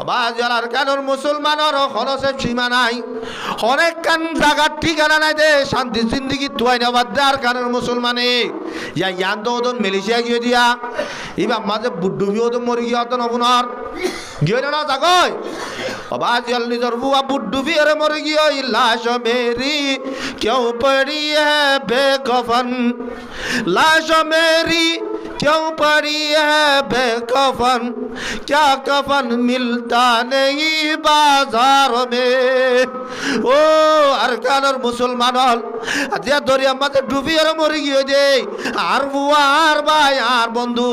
বাজার কানুর মুসলমানের খরচের সীমা নাই, অনেক কান জায়গার ঠিকানা নাই দে শান্তি জিন্দিগি তুয়াই না বাদ্দার কানুর মুসলমানে ইয়ান তো ওদন মালয়েশিয়া গিয়ে দিয়া এবার মাঝে বুড্ডুবি ওদন মরি গিয়ে অত নবুনার গিয়ে না জাগয় বাজার নিজের বুয়া বুড্ডুবি এর মরি গিয়ে লাশ মেরি কেউ পড়ি বেকফন, লাশ মেরি क्यों पड़ी है बेकफन, क्या कफन मिलता नहीं बाजार में। ও আরকানের মুসলমান হল আজ দরিয়া মাঝে ডুবি আর মরে গিয়ে দে আর বুয়া আর ভাই আর বন্ধু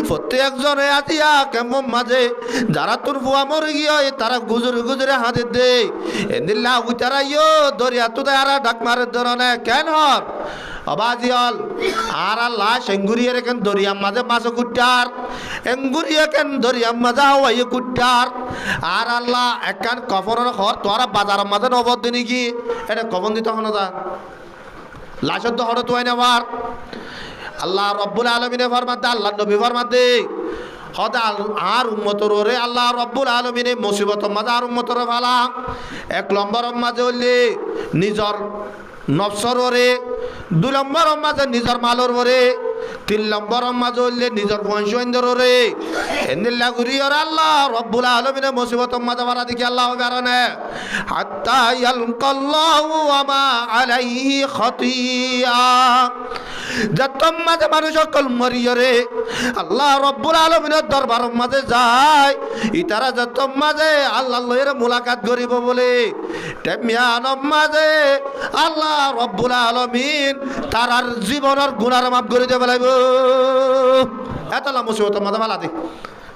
প্রত্যেকজনে আজিয়া কেমন মাঝে যারা তোর বুয়া মরে গিয়ে তারা গুজরে গুজরে হাতে দে এদিল্লা উতারা ইয়ো দরিয়া তো আর ডাক মারে ধরনে কেন হর অবাজিয়াল আর আল্লাহ সেঙ্গুরিয়ে রেখেন দরিয়ার মাঝে মাছ কুট্টার এঙ্গুরিয়ে কেন দরিয়ার মাঝে হওয়াই কুট্টার আর আল্লাহ একখান কফরের ঘর তোরা বাজারের মাঝে নবদ দিনি কি এটা কবন দিতে হনো যা লাশের তো হঠাৎ হয় না বার আল্লাহ রব্বুল আলমিনে ফরমাতে আল্লাহ নবী ফরমাতে হদা আর উম্মতর রে আল্লাহ রব্বুল আলমিনে মুসিবতর মাঝে আর উম্মতর ফালা এক নম্বরের মাঝে হইলে নিজর নফসর ওরে, 2 নম্বর মাঝে নিজের মালর ওরে, 3 নম্বর মাঝে হইলে নিজের বংশীন্দর ওরে এন্দিল্লা গুরিয়র আল্লাহ রব্বুল আলামিনের মুসিবত মাঝে মারা দেখি আল্লাহ বেরানে হাত্তা ইয়ালকাল্লাহু ওয়া মা আলাইহি খাতিয়া যত মাঝে মানুষ সকল মরিয়রে আল্লাহ রব্বুল আলামিনের দরবার মাঝে যায় ইতারা যত মাঝে আল্লাহ লয়ের মুলাকাত করিব বলে তেমিয়ান মাঝে আল্লাহ রব্বুল আলামিন তারার জীবনের গুনাহ মাফ করে দেবে লাগবে এতলা মুসিবত মাঝে মালা দে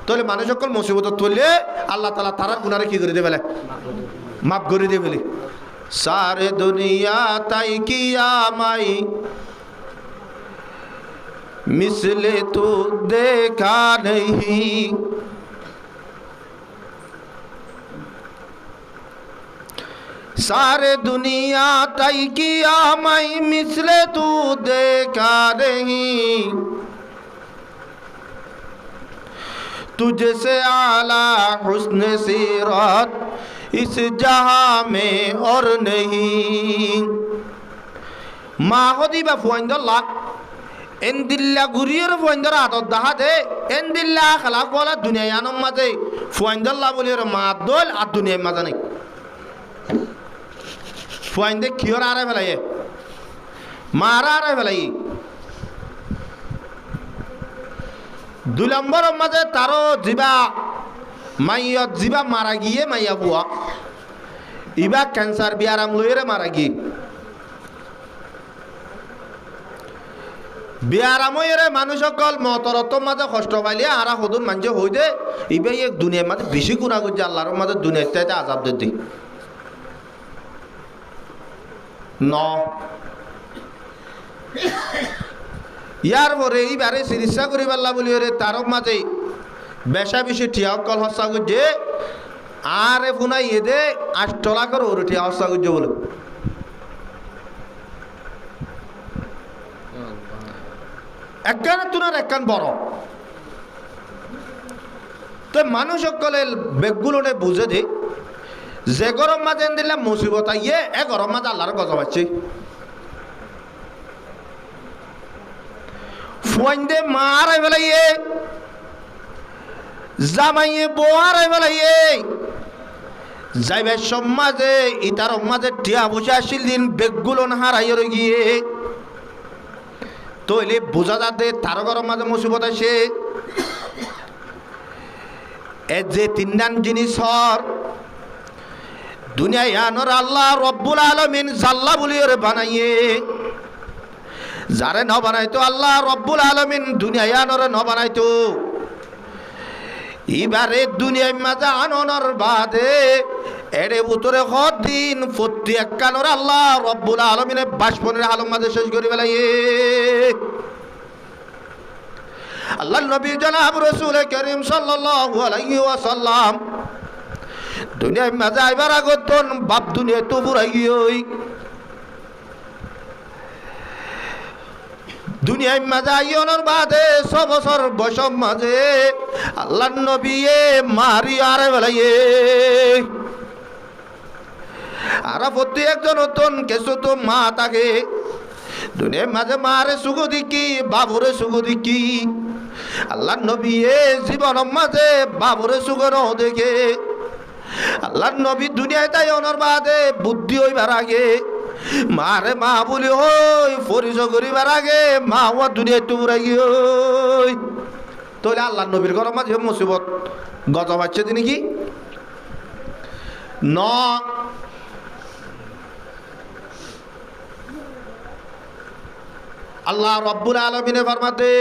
তাহলে মানুষ সকল মুসিবত তুললে আল্লাহ তাআলা তারার গুনাহরে কি করে দেবে মাফ করে দেবে বলে সারে দুনিয়া তাই কিয়ামাই मिसले तो देखा नहीं सारे दुनिया तय किया मैं मिसले तू देखा नहीं तुझसे आला हुस्न सीरत इस जहां में और नहीं माहदी बफुंदल्ला এন্দিল্লা গুরিয়র ফুয়াইন্দর আদত দাহা দে এন্দিল্লা খালাক বলা দুনিয়া আনম মাঝে ফুয়াইন্দল্লা বলির মাত দল আর দুনিয়ার মাঝে নেই ফুয়াইন্দে কিয়র আরে ফেলাই মারা আরে ফেলাই 2 নম্বর মাঝে তারও জিবা মাইয়ত জিবা মারা গিয়ে মাইয়া বুয়া ইবা ক্যান্সার বিয়ারাম লইরে মারা গিয়ে বিয়ারাময়েরে মানুষ সকল মতরত মাঝে কষ্ট পাইলে আর সদুন মানুষ হই দে ইবে এক দুনিয়ার মাঝে বেশি গুণা করছে আল্লাহর মাঝে দুনিয়ার চাইতে আজাব দি ন ইয়ার পরে এইবারে চিকিৎসা করি পারলা বলি রে তার মাঝে বেশা বেশি ঠিয়া অকল হস্তা করছে আর ফুনাই এ দে 8 লাখের ওরে ঠিয়া হস্তা করছে বলে একখান তুনার একখান বড় তো মানুষ সকলের বেগগুলোনে বুঝে দে যে গরম মাঝে দিলাম মুসিবত আইয়ে এ গরম মাঝে আল্লাহর গজব আছে ফুয়াইন্দে মারাই ফেলাইয়ে জামাইয়ে বোয়ারাই ফেলাইয়ে যাইবে সমাজে ইতার মাঝে টিয়া বসে আসিল দিন বেগগুলো হারাইয়ে রয়ে গিয়ে তো এলে বোঝা যাতে তার গরম মাঝে মুসিবত আসে এ যে 3 জিনিস হর দুনিয়ায় আনর আল্লাহ রব্বুল আলামিন জাল্লা বলিয়ে বানাইয়ে যারে ন বানাইতো আল্লাহ রব্বুল আলামিন দুনিয়ায় আনরে ন বানাইতো এবারে দুনিয়ায় মাঝে আনর বাদে এরে উত্তরে দিন প্রত্যেক কানর আল্লাহ রব্বুল আলামিনের বাসপনের আলম মাঝে শেষ করে ফেলাইয়ে আল্লাহ নবী জনাব রাসূল করিম সাল্লাল্লাহু আলাইহি ওয়াসাল্লাম দুনিয়ায় মাঝে আইবার আগতন বাপ দুনিয়া তো বুড়াই গিয়ে দুনিয়ায় মাঝে আইয়নের বাদে 6 বছর বয়সের মাঝে আল্লাহর নবী মারি আরে বলাইয়ে আর প্রতি একজন নতুন কিছু তো মা থাকে দুনিয়ার মাঝে মারে সুগো দিকি বাবুরে সুগো দিকি আল্লাহর নবী জীবনের মাঝে বাবুরে সুগো ন দেখে আল্লাহর নবী দুনিয়ায় তাই অনর বাদে বুদ্ধি হইবার আগে মারে মা বলি হই পরিচয় করিবার আগে মা আমার দুনিয়ায় টুকুরাই গিয়ে তাহলে আল্লাহর নবীর ঘরের মাঝে মুসিবত গজব আছে তিনি কি ন আল্লাহ রব্বুল আলামিনে ফরমাতে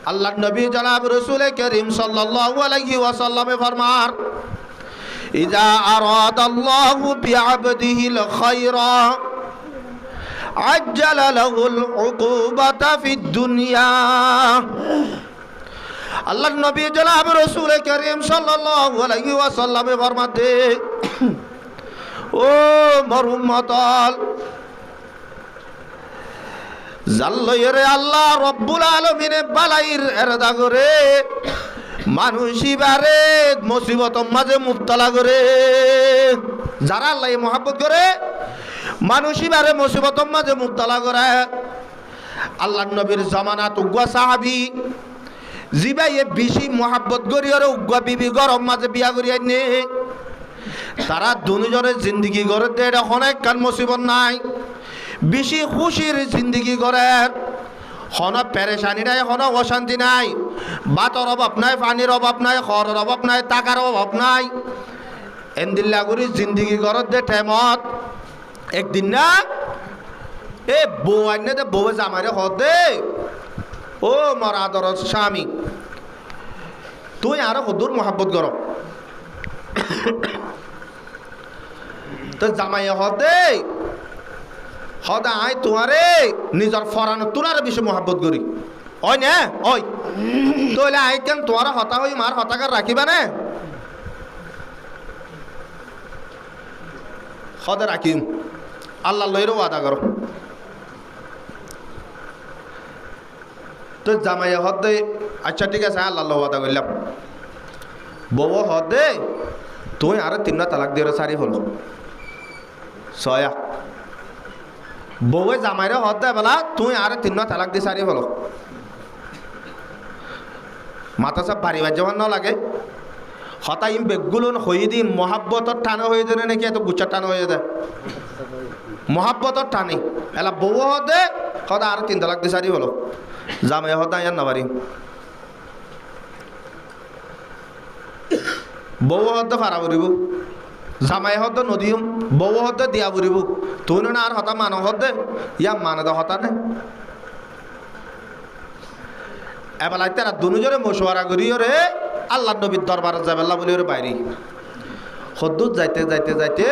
আল্লাহর নবী জনাব রাসূল করিম সাল্লাল্লাহু আলাইহি ওয়াসাল্লামে ফরমান ইজা আরাদাল্লাহু বিআবদিহিল খায়রা আজ্জালা লাহুল উকুবাতা ফিদ দুনিয়া আল্লাহর নবী জনাব রাসূল করিম সাল্লাল্লাহু আলাইহি ওয়াসাল্লামে ফরমাতে ও মোর উম্মতল জাল্লয়রে আল্লাহ রব্বুল আলামিনে বালাইর এরদা করে মানুষই বারে মুসিবত মাঝে মুবতলা করে যারা আল্লাহ মহব্বত করে মানুষই বারে মুসিবত মাঝে মুবতলা করে আল্লাহর নবীর জামানাত উগ্গা সাহাবী জিবাইয়ে বেশি মহব্বত করি আর উগ্গা বিবি গরম মাঝে বিয়া করি আইনে তারা দুজনের জিন্দগি করে দেয় অনেক কান মুসিবত নাই বেশি খুশির জিন্দগি করে হন পেরেশানি নাই হন অশান্তি নাই বাতর অভাব নাই পানির অভাব নাই খড়ের অভাব নাই টাকার অভাব নাই এন্দিল্লাগুড়ি জিন্দগি করে দে টেমত একদিন না এ বউ আইনে দে বউ জামাইরে হদ দে ও মর আদর স্বামী তুই আরো কদূর মহাব্বত কর তো জামাই হদ দে হদা আই তোমারে নিজের ফরানো তোরার বেশি মহাব্বত করি ওই না ওই তাহলে আই কেন তোমার হতা হই মার হতাকার রাখিবা না হদা রাখিম আল্লাহ লইরও ওয়াদা করো তো জামাই হদে আচ্ছা ঠিক আছে আল্লাহ ওয়াদা করলাম বউ হদে তুই আর 3 তালাক দিয়ে সারি হলো ছয়া বউয়ে জামাইরে হদ দেয় বেলা তুই আর 3 তালাক দিয়ে সারি হলো মাথা সব ভারী বাজ্য না লাগে হতাই বেগুলো হয়ে দিন মহাব্বতর টানে হয়ে যায় নাকি এত গুচ্ছার টানে হয়ে যায় মহাব্বতর টানে এলা বউ হদে হদা আর 3 তালাক দিয়ে সারি হলো জামাই হদা ইয়ার না পারি বউ হদে ফারা করিব জামাই হদ নদীম বউ হদ দিয়া বুড়িব তুই না আর হতা মান হদে ইয়া মানে দা হতা নে এবেলায় তারা দুজনে মশওয়ারা করি রে আল্লাহ নবীর দরবারে যাবেল্লা বলি ওরে বাইরে হদ্দুত যাইতে যাইতে যাইতে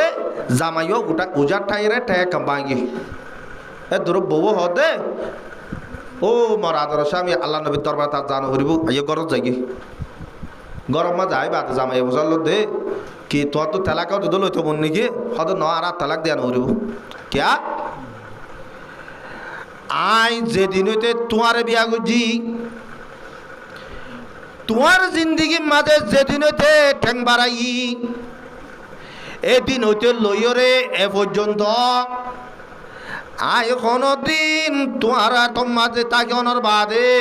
জামাইও গোটা উজার ঠাইরে ঠে কাম্বাঙ্গি এ দূর বউ হদে ও মর আদর স্বামী আল্লাহ নবীর দরবার তার জানো করিব আইয়ে গরম যাই গরম মা যাই বাদ জামাই বসাল দে কি তোর তো তালাকাও তো দলই তো মন নাকি হয়তো ন আর তালাক দেয়া নরিব ক্যা আই যেদিন হইতে তোমার বিয়া করছি তোমার জিন্দগির মাঝে যেদিন হইতে ঠেং বাড়াই এদিন হইতে লইরে এ পর্যন্ত আই কোনদিন তোমার তোর মাঝে তাকে অনর বাদে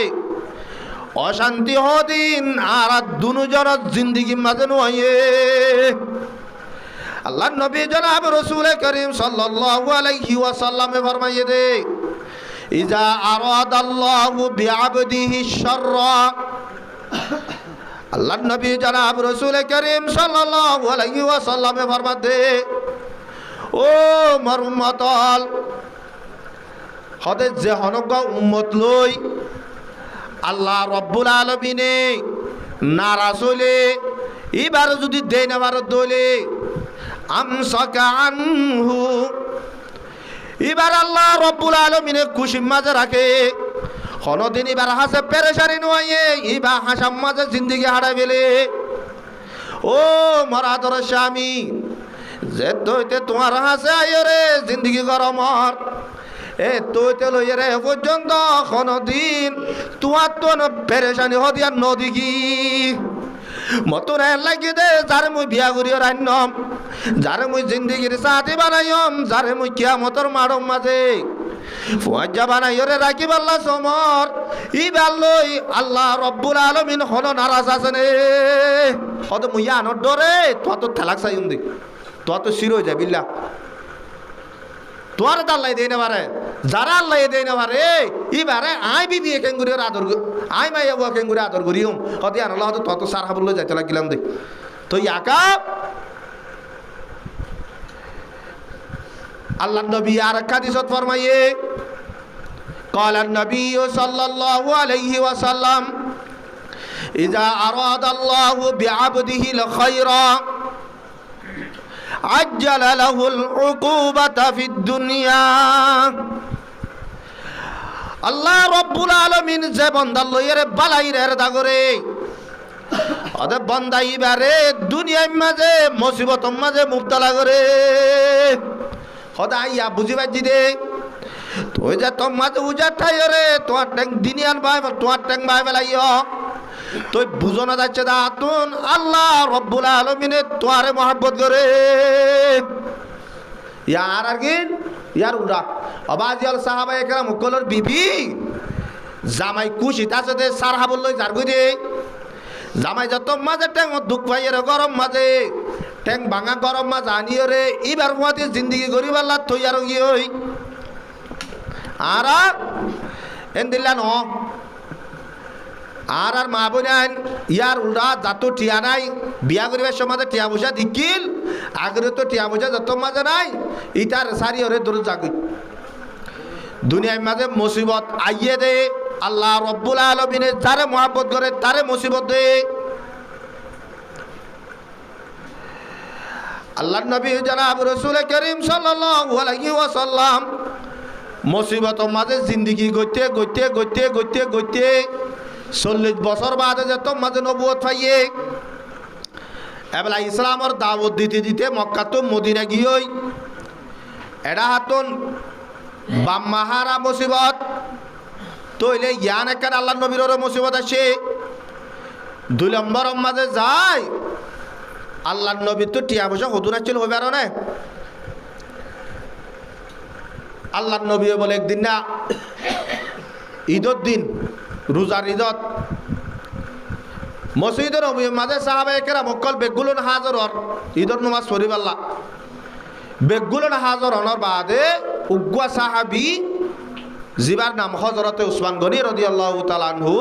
অশান্তি হদিন আর দুজনের জিন্দগির মাঝে নয় আল্লাহ নবী জনাব রাসূল করিম সাল্লাল্লাহু আলাইহি ওয়াসাল্লামে ফরমাইয়ে দে ইজা আরাদাল্লাহু বিআবদিহি শাররা আল্লাহ নবী জনাব রাসূল করিম সাল্লাল্লাহু আলাইহি ওয়াসাল্লামে ফরমাতে ও মোর উম্মতল হদে যে হনগা উম্মত লই আল্লাহ রব্বুল আলামিনে নারাজ হইলে এবার যদি দেয় না ভারত দলে আমসাকা আনহু এবার আল্লাহ রব্বুল আলামিনে খুশি মাঝে রাখে কোনদিন এবার হাসে পেরেশানি নয় এবার হাসাম মাঝে জিন্দগি হারাই ফেলে ও মরাদর স্বামী যে দইতে তোমার হাসে আয়রে জিন্দগি গরমর এ তোতে লইয়ে রে পর্যন্ত কোনদিন তোমার তো পেরেশানি হদিয়ার নদী কি মতন লাগি দে যারে মুই বিয়া করিও রান্নম যারে মুই জিন্দিগির সাথী বানাইম যারে মুই কিয়ামতর মারম মাঝে ফুয়াজ্জা বানাইও রে রাখি পাল্লা সমর ই বাল্লই আল্লাহ রব্বুল আলামিন হন নারাজ আছেনে কত মুইয়া আনর ডরে তো ঠেলাক চাই উন্দি তো শির হয়ে যায় বিল্লা তোর আল্লাহ দেই না পারে যারা আল্লাহ দেই না পারে ইবারে আই বিবি কেঙ্গুরি আদর আই মাই আবু কেঙ্গুরি আদর করিম কদি আল্লাহ তো সার হাবুল যাইতে লাগিলাম দে তো ইয়াকা আল্লাহ নবী আর হাদিসত ফরমায়ে قال النبي صلى الله عليه وسلم إذا أراد الله بعبده الخير عجل له العقوبة في الدنيا আল্লাহ রব্বুল আলামিন যে বান্দা লইরে বালাইরের দাগরে ওদে বান্দা ইবারে দুনিয়ার মাঝে মুসিবতর মাঝে মুবতলা করে খোদা ইয়া বুঝি বাজি দে তুই যে তোর মাঝে উজা ঠাই রে তোমার ট্যাঙ্ক দিনিয়ান ভাই তোমার ট্যাঙ্ক ভাই বেলাইও তুই বুঝো না যাচ্ছে দাতুন আল্লাহ রব্বুল আলামিনে তোয়ারে মহব্বত করে ইয়ার আর কি ইয়ার উড়া আবাজিয়াল সাহাবা একরাম মুকলর বিবি জামাই কুশিত আছে দে সার হাবল লই জার গই দে জামাই যত মাঝে ট্যাঙ্ক দুঃখ ভাইয়ের গরম মাঝে ট্যাঙ্ক ভাঙা গরম মাঝে আনিও রে এবার হুয়াতে জিন্দিগি গরিব আল্লাহ থই আর গিয়ে হই আর এন দিল্লা ন আর মা বোন ইয়ার উল্টা যত টিয়া নাই বিয়া করিবার সময় টিয়া পয়সা দিকিল আগরে তো টিয়া পয়সা যত মাঝে নাই ইটার সারি ওরে দূর জাগি দুনিয়ার মাঝে মুসিবত আইয়ে দে আল্লাহ রব্বুল আলামিনে যারে মহব্বত করে তারে মুসিবত দে আল্লাহ নবী জনাব রাসূল করিম সাল্লাল্লাহু আলাইহি ওয়াসাল্লাম মুসিবত মাঝে জিন্দেগি গইতে গইতে গইতে গইতে গইতে 40 বছর বাদে যে তোর মাঝে নবুয়ত পাইয়ে এবেলা ইসলামর দাওয়াত দিতে দিতে মক্কা তো মদিনা গিয়েই এটা হাতুন বাম্মাহারা মুসিবত তইলে ইয়ান একটা আল্লাহ নবীর মুসিবত আসে 2 নম্বর মাঝে যায় আল্লাহ নবী তো টিয়া পয়সা হতুন আসছিল হইবে আর না আল্লাহ নবী বলে একদিন না ঈদের দিন রোজার ঈদত মসজিদের নবীর মাঝে সাহাবায়ে কেরাম মক্কল বেগুলো হাজার হর ঈদের নামাজ পড়ি পাল্লা বেগুলো হাজার হনর বাদে উগ্গুয়া সাহাবী জিবার নাম হযরতে উসমান গনি রাদিয়াল্লাহু তাআলা আনহু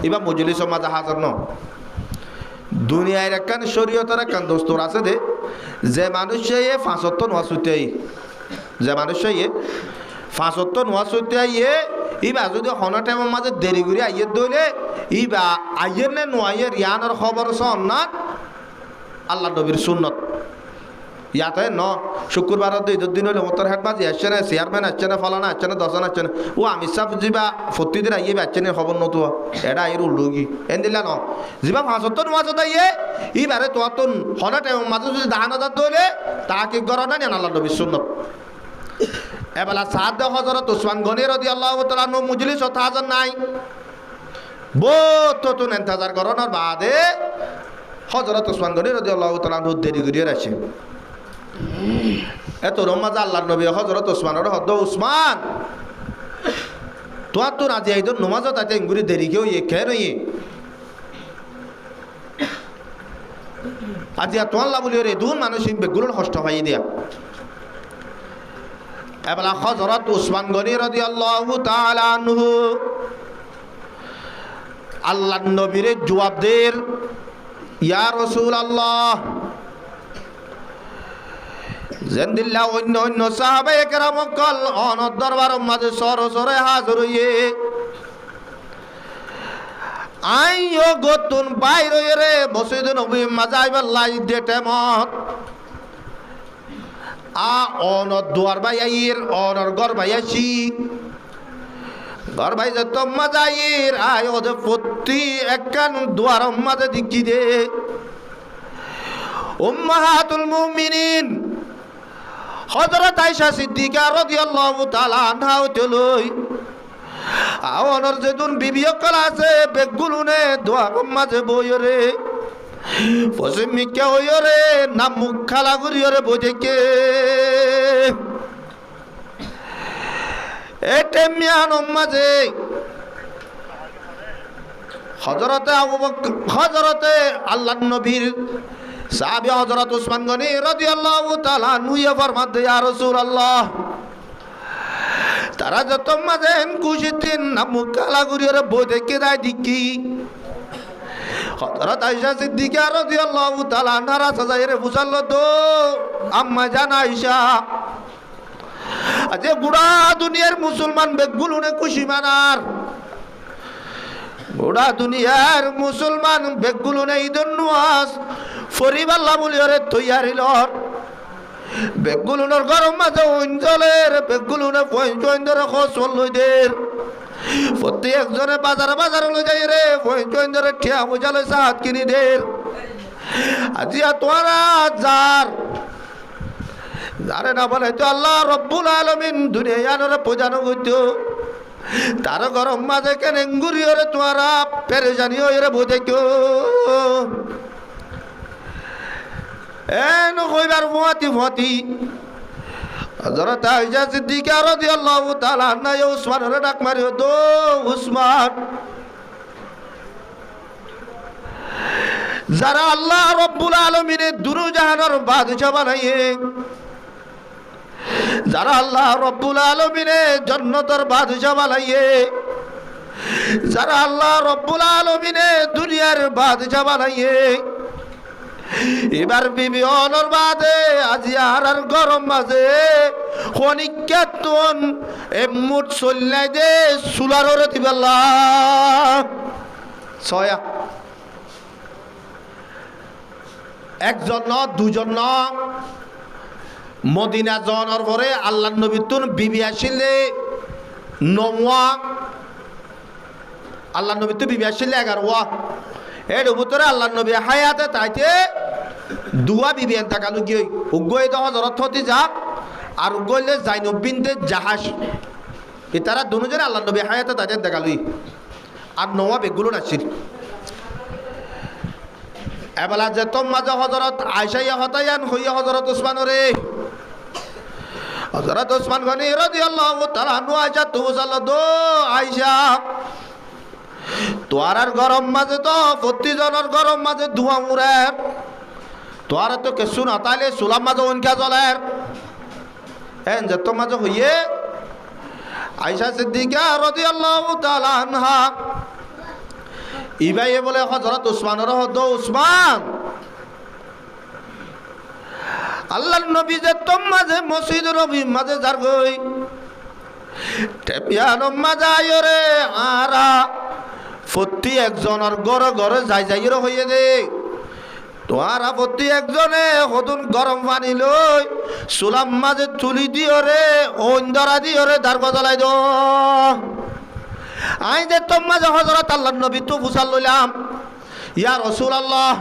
ইবা মজলিসের মাঝে হাজার ন দুনিয়ার একখান শরীয়তের একখান দস্তুর আছে দে যে মানুষ এ 5 ওয়াক্ত নামাজ পড়তে যে মানুষ এ 5 ওয়াক্ত নামাজ পড়তে আইয়ে ইবা যদি হন টাইমের মাঝে দেরি করে আইয়ে দইলে ইবা আইয়ের নে নোয়াইয়ের ইয়ানোর খবর সন্ন্যাত আল্লাহ নবীর সুন্নত ইয়াতে ন শুক্রবার দিন হলে মতর হেড বাজি আসছে না চেয়ারম্যান আসছে না ফলানা আসছে না দশন আসছে না ও আমি সব যা প্রতিদিন আইয়ে আসছে না খবর নতো এটা আইয়ের উল্লুগি এন দিলা ন যা 5 ওয়াক্ত নামাজ আইয়ে ইবারে তো হন টাইমের মাঝে যদি দাহান হাজার দইলে তাকে গড়া না আল্লাহ নবীর সুন্নত এবেলা সাদ হযরত উসমান গনি রাদিয়াল্লাহু তাআলা আনহু মজলিস ও হাজার নাই বহুত তো ইন্তজার করানোর বাদে হযরত উসমান গনি রাদিয়াল্লাহু তাআলা আনহু দেরি করিয়ে আসে এত রমাজ আল্লাহর নবী হযরত উসমানের হদ উসমান তো রাজি আইদ নমাজ তাতে ইঙ্গুরি দেরি কেউ ইয়ে খেয়ে নই আজি তোয়াল্লা বলি রে দুন মানুষ বেগুলোর কষ্ট পাই দিয়া এবেলা হযরত উসমান গনি রাদিয়াল্লাহু তাআলা আনহু আল্লাহর নবীর জবাব দের ইয়া রাসূলুল্লাহ জেন্দিল্লা অন্য অন্য সাহাবায়ে কেরাম কল অন দরবারের মাঝে সরসরে হাজির হইয়ে আইও গতুন বাইরে রে মসজিদ নবী মাঝে আইবার লাই দেটে মত আ অন দুয়ার ভাই আইর অনর গর ভাই আসি গর ভাই যে তো মাজাইর আয় ওদে প্রতি একখান দুয়ার মাঝে দিকি দে উম্মাহাতুল মুমিনিন হযরত আয়েশা সিদ্দিকা রাদিয়াল্লাহু তাআলা আনহা হইতলই আওয়ানোর যেদিন বিবি অকল আছে বেগুলুনে দোয়া মাঝে বইরে পশ্চিম মিকা হইরে না মুখ খালা করিরে বই থেকে এটে মিয়ান মাঝে হযরতে আল্লাহর নবীর সাহাবী হযরত উসমান গনি রাদিয়াল্লাহু তাআলা নুইয়া ফরমাতে ইয়া রাসূলুল্লাহ তারা যত মাঝে খুশিতেন না মুখ কালা করিরে বই থেকে দেয় দিকি হযরত আয়েশা সিদ্দিকা রাদিয়াল্লাহু তাআলা আনহা সাজাইরে বুঝালো তো আম্মা জান আয়েশা আজ গোটা দুনিয়ার মুসলমান বেগুলুনে খুশি মানার গোটা দুনিয়ার মুসলমান বেগুলুনে ঈদুন নুয়াস ফরিবাল্লা বলিরে তৈয়ারিলর বেগুলুনের গরম মাঝে অঞ্চলের বেগুলুনে পঞ্চন্দরে খসল লইদের প্রতি একজনে বাজার লই যাই রে পঞ্চন্দরে ঠিয়া বুঝালে সাত কিনি দের আজিয়া তোরা যারে না বলে তো আল্লাহ রব্বুল আলামিন দুনিয়ারে পূজানো হইতো তার গরম মাঝে কেন গুরিয়রে তোরা পেরেশানি হইরে বুঝে কেউ এন কইবার ফুয়াতি হযরত আয়েশা সিদ্দিকা রাদিয়াল্লাহু তাআলা আনহা উসমানের ডাক মারিও তো উসমান যারা আল্লাহ রব্বুল আলামিনের দুরুজাহানের বাদশা বানাইয়ে যারা আল্লাহ রব্বুল আলামিনের জান্নাতের বাদশা বানাইয়ে যারা আল্লাহ রব্বুল আলামিনের দুনিয়ার বাদশা বানাইয়ে এবার বিবি অনর বাদে আজি আর গরম মাঝে খনিকাতুন মুঠ চল্লাই দে সুলাররে দিবাল্লা ছয়া একজন ন দুজন ন মদিনা জনের পরে আল্লাহর নবী তুন বিবি আসিলে নওয়া আল্লাহর নবী তো বিবি আসিলে 11 এর ভিতরে আল্লাহর নবী হায়াতে তাইতে দুয়া বিবি তাকালু গিয়ে উগই তো হযরত হতে যাক আর উগইলে জাইনব বিনতে জাহাজ এ তারা দুজনে আল্লাহর নবী হায়াতে তাইতে দেখালুই আর নওয়া বেগুলো নাছিল এবেলা যে তোম মাঝে হযরত আয়েশা হতায়ান হইয়া হযরত উসমানরে হযরত উসমান গনি রাদিয়াল্লাহু তাআলা আনহু আয়েশা তো বুঝালো দো আয়েশা তোয়ার গরম মাঝে তো প্রতিজনের গরম মাঝে ধোঁয়া উড়ে তোয়ার তো কিছু না তাইলে সুলাম মাঝে উনকা জ্বলের হ্যাঁ যে তোর মাঝে হইয়ে আয়েশা সিদ্দিকা রাদিয়াল্লাহু তাআলা আনহা ইবাইয়ে বলে হযরত উসমানের হদ উসমান আল্লাহর নবী যে তোর মাঝে মসজিদ নবী মাঝে যার গই টেপিয়ানো মাঝে আয়রে আরা প্রতি একজনের ঘরে ঘরে যাই হইয়ে দে তোরা প্রতি একজনে হতুন গরম পানি লই সুলাম মাঝে তুলি দিও রে অন্ধরা দিও রে দার গজালাই দো আই যে তোর মাঝে হযরত আল্লাহর নবী তো বুঝাল লইলাম ইয়া রাসূলুল্লাহ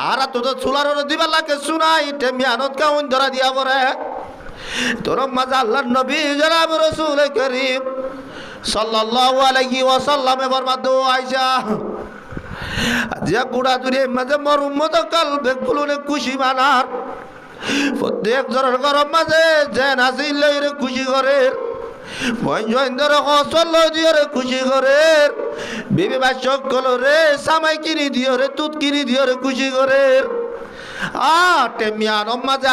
আর তো চুলার দিবার লাগে শুনাই টেমিয়ানত কা অন্ধরা দিয়া পরে তোর মাঝে আল্লাহর নবী জনাব রাসূল করিম সাল্লাল্লাহু আলাইহি ওয়াসাল্লাম ফরমাতো আয়েশা যে গুড়া দূরে মাঝে মোর উম্মত কাল বেগুলুনে খুশি মানার প্রত্যেক জনের গরম মাঝে যে নাচিল লইরে খুশি করে মঞ্জেন্দ্র হসল দিও রে খুশি করে বিবি বাসক কলরে সামাই কিনি দিও রে তুত কিনি দিও রে খুশি করে টেমিয়ান মাঝে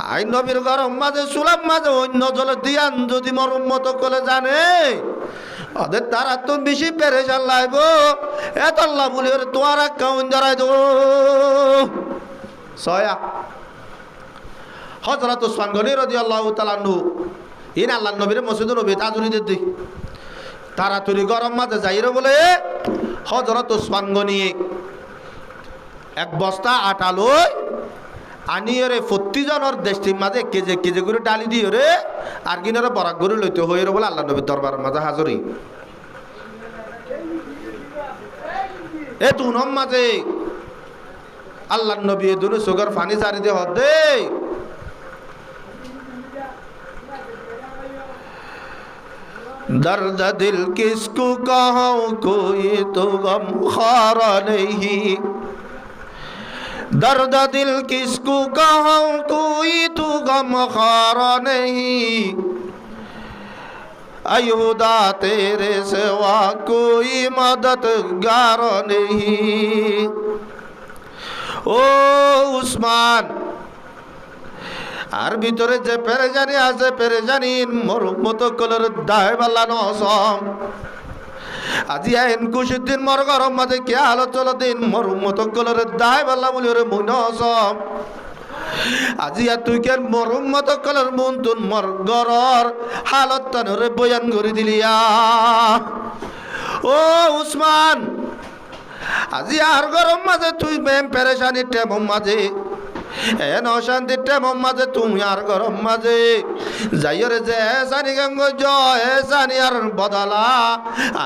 আই নবীর গরম মাঝে সুলাম মাঝে অন্য জলে দিয়ান যদি মোর উম্মত কলে জানে ওদের তারা তো বেশি পেরেশান লাইব এত আল্লাহ বলি ওরে তোমার কাউন জড়াই দো ছয়া হযরত উসমান গনি রাদিয়াল্লাহু তাআলা আনহু ইন আল্লাহর নবীর মসজিদ নবী তাজুরিদ দি তাড়াতাড়ি গরম মাঝে যাইরে বলে হযরত উসমান গনি এক বস্তা আটা লই আনিয়ে রে প্রতিজনের দেশটির মাঝে কেজে কেজে করে ডালি দিয়ে রে আর কিনারে বরাক করে লইতে হয়ে রে বলে আল্লাহ নবীর দরবার মাঝে হাজরি এ তুনম মাঝে আল্লাহ নবী দুনো সুগার ফানি চারি দে হদে दर्द दिल किसको कहूँ कोई तो गम खार नहीं दर्द दिल किसको कहूँ कोई तो गम खार नहीं ऐ खुदा तेरे सिवा कोई मददगार नहीं ও উসমান আর ভিতরে যে পেরেজানি আছে পেরেজানি মরুমত কলর দায় বাল্লা নসম আজি আইন কুশিদ্দিন মর গরম মাঝে কে আলো চলো দিন মরুমত কলর দায় বাল্লা বলি ওরে মুই নসম আজি আর তুই কেন মরুমত কলর মন তুন মর গরর হালত তানরে বয়ান করে দিলিয়া ও উসমান আজি আর গরম মাঝে তুই মেম পেরেশানি টেমম মাঝে এন অশান্তি টেমম মাঝে তুমি আর গরম মাঝে যাইরে যে সানি গঙ্গ জয় সানি আর বদলা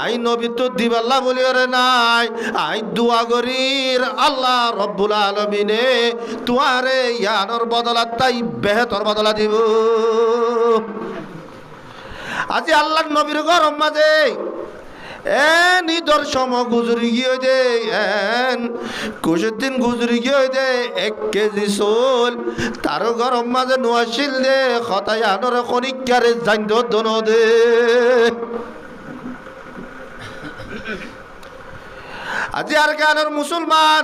আই নবী তো দিবাল্লা বলি ওরে নাই আই দুয়া গরির আল্লাহ রব্বুল আলামিনে তুয়ারে ইয়ানোর বদলা তাই বেহতর বদলা দিব আজি আল্লাহর নবীর গরম মাঝে এন ঈদর সম গুজরি গিয়ে দে এন কুশিদ্দিন গুজরি গিয়ে দে 1 কেজি সোল তার গরম মাঝে নোয়াশিল দে খতায় আনরে খনিকারে জাইন্দ দন দে আজি আর গানের মুসলমান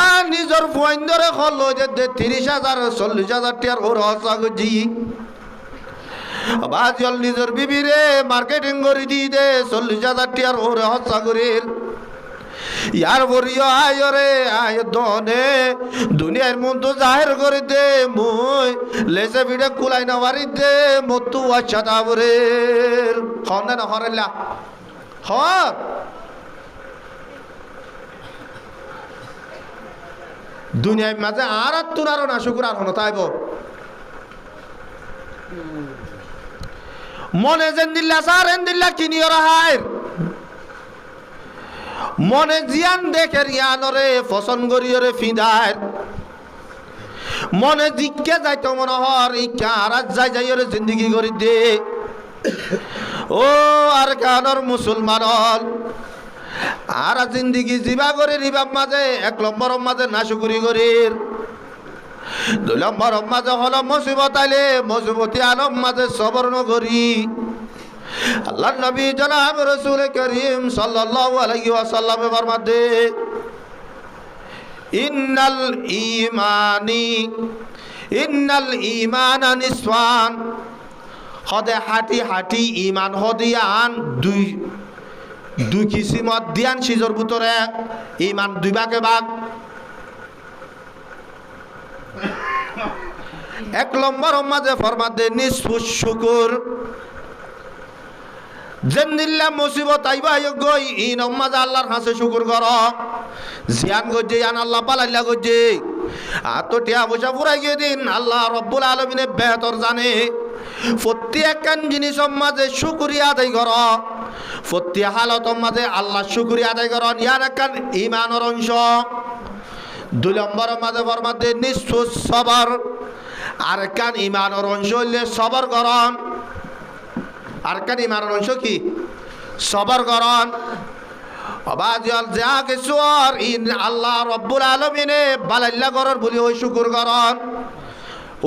আর নিজর ফুয়াইন্দরে খল দে 30,000 40,000 টিয়ার ওর হসা গজি বাজল নিজের বিবিরে মার্কেটিং করে দি দে 40,000 টিয়ার ওরে হসা করির ইয়ার বরিও আয়রে আয় দনে দুনিয়ার মন তো জাহির করে দে মুই লেসে ভিড়ে কুলাই না বাড়ি দে মতু আচ্ছা দাবরে খন্ডা না হরেলা হর দুনিয়ার মাঝে আর তুনারও না শুকুর আর হনো তাইব মনে জেন্দিল্লা সার এন্দিল্লা কিনিও রাহার মনে জিয়ান দেখে রিয়ানরে ফসন গরিয়রে ফিদার মনে জিজ্ঞে যাইতো মনে হর ইচ্ছা আর যাই যাইরে জিন্দগি করি দে ও আর কানর মুসলমান আর জিন্দগি জিবা করে রিবাব মাঝে 1 নম্বর মাঝে নাশুকুরি করির 2 নম্বর মাঝে হলো মুসিবত আইলে মুসিবতি আলম মাঝে সবর নগরী আল্লাহর নবী জনাব রাসূল করিম সাল্লাল্লাহু আলাইহি ওয়াসাল্লাম ফরমাতে ইন্নাল ঈমানা নিসফান হদে হাটি হাটি ঈমান হদিয়ান দুই কিসিমত দিয়ান সিজর ভিতরে ঈমান 2 ভাগে ভাগ 1 নম্বর মাঝে ফরমাতে নিসফুস শুকুর জেন্দিল্লা মুসিবত আইবা গই ই নমাজ আল্লাহর কাছে শুকর কর জিয়ান গজে আন আল্লাহ পালাইলা গজে আতটিয়া বসা পুরাই গিয়ে দিন আল্লাহ রব্বুল আলামিনে বেহতর জানে প্রত্যেকখান জিনিস মাঝে শুকরিয়া আদায় কর প্রত্যেক হালত মাঝে আল্লাহ শুকরিয়া আদায় কর ইয়ার একখান ঈমানের অংশ 2 নম্বর মাঝে ফরমাতে নিসফুস সবর আর একখান ঈমানের অংশ হইলে সবর করন আর কান ইমানের অংশ কি সবর করন অবাজল যা কিছু আর ইন আল্লাহ রব্বুল আলামিনে বালাইল্লা করর বলি ওই শুকর করন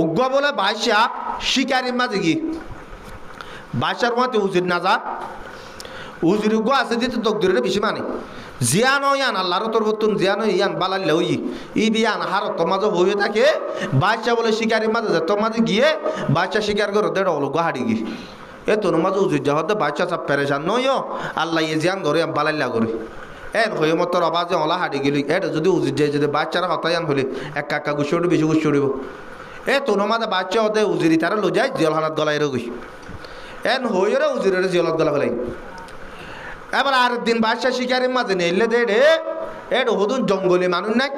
উগ্র বলে ভাষা শিকারির মাঝে কি ভাষার মতে উজির না যা উজির উগ্র আছে দিতে তকদিরের বেশি মানে জিয়ান ইয়ান আল্লাহর তোর বতুন জিয়ান ইয়ান বালাইল্লা ওই ই বিয়ান হারত তোর মাঝে হয়ে থাকে ভাষা বলে শিকারির মাঝে যা তোর মাঝে গিয়ে ভাষা শিকার করো দেড় হলো গুয়াহাটি গিয়ে এ তোর মাঝে উজুর যাহতে বাচ্চা সব পেরেশান নয় আল্লাহ ইয়ে জিয়ান ধরে বালাইল্লা করে এন হয়ে মতো আবাজে অলা হাঁটি গেলি এটা যদি উজুর যায় যদি বাচ্চারা হতায়ান হলে একা গুছি উঠবে বেশি গুছি উঠব এ তোর মাঝে বাচ্চা হতে উজুরি তারা লো যায় জিয়লহানাত গলাই রে গই এন হয়ে রে উজুরের জিয়লত গলা ফেলাই এবার আর দিন বাচ্চা শিকারের মাঝে নেইলে দে রে এড হদুন জঙ্গলি মানুষ নাই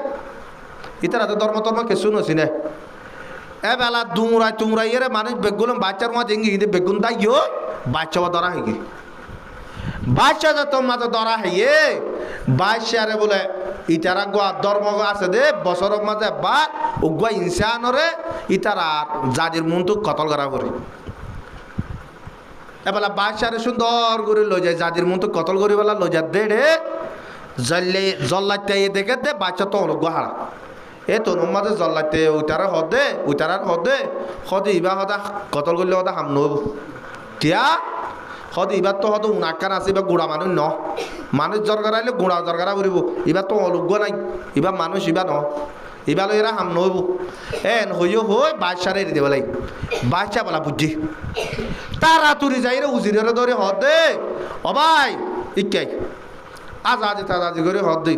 ইতারা তো ধর্ম টর্ম কিছু নছি না এবেলা তুমরাই রে মানুষ বেগুলো বাচ্চার মাঝে ইঙ্গি বেগুন তাই গিয়ে বাচ্চা ধরা হয়ে গিয়ে বাচ্চা যে তোর মাঝে ধরা হইয়ে বাচ্চারে বলে ইতারা গোয়া ধর্ম আছে দে বছরের মাঝে বা উগুয়া ইনসানরে ইতারা জাতির মন তো কতল করা করে এবেলা বাসারে সুন্দর করে লই যায় জাদির মতো কতল করে বেলা লই যা দে রে জল্লে জল্লাইতে দেখে দে বাচ্চা তো অলগ হারা এ তোর মাঝে জল্লাইতে উইতারার হদে হদে ইবা হদা কতল করলে হদা হাম নব টিয়া হদ ইবার তো হয়তো উনাক্কান আছে এবার গোড়া মানুষ ন মানুষ দরকার আইলে গোড়া দরকার করিব এবার তো অলজ্ঞ নাই এবার মানুষ এবার ন এবার এরা হাম নব এন হইও হই বাদশারে এড়ে দেবে লাই বাদশা বলা বুঝছি তারা তুরি যাই রে উজিরে ধরে হদ দে ও ভাই ইকাই আজ তাজি করে হদ দে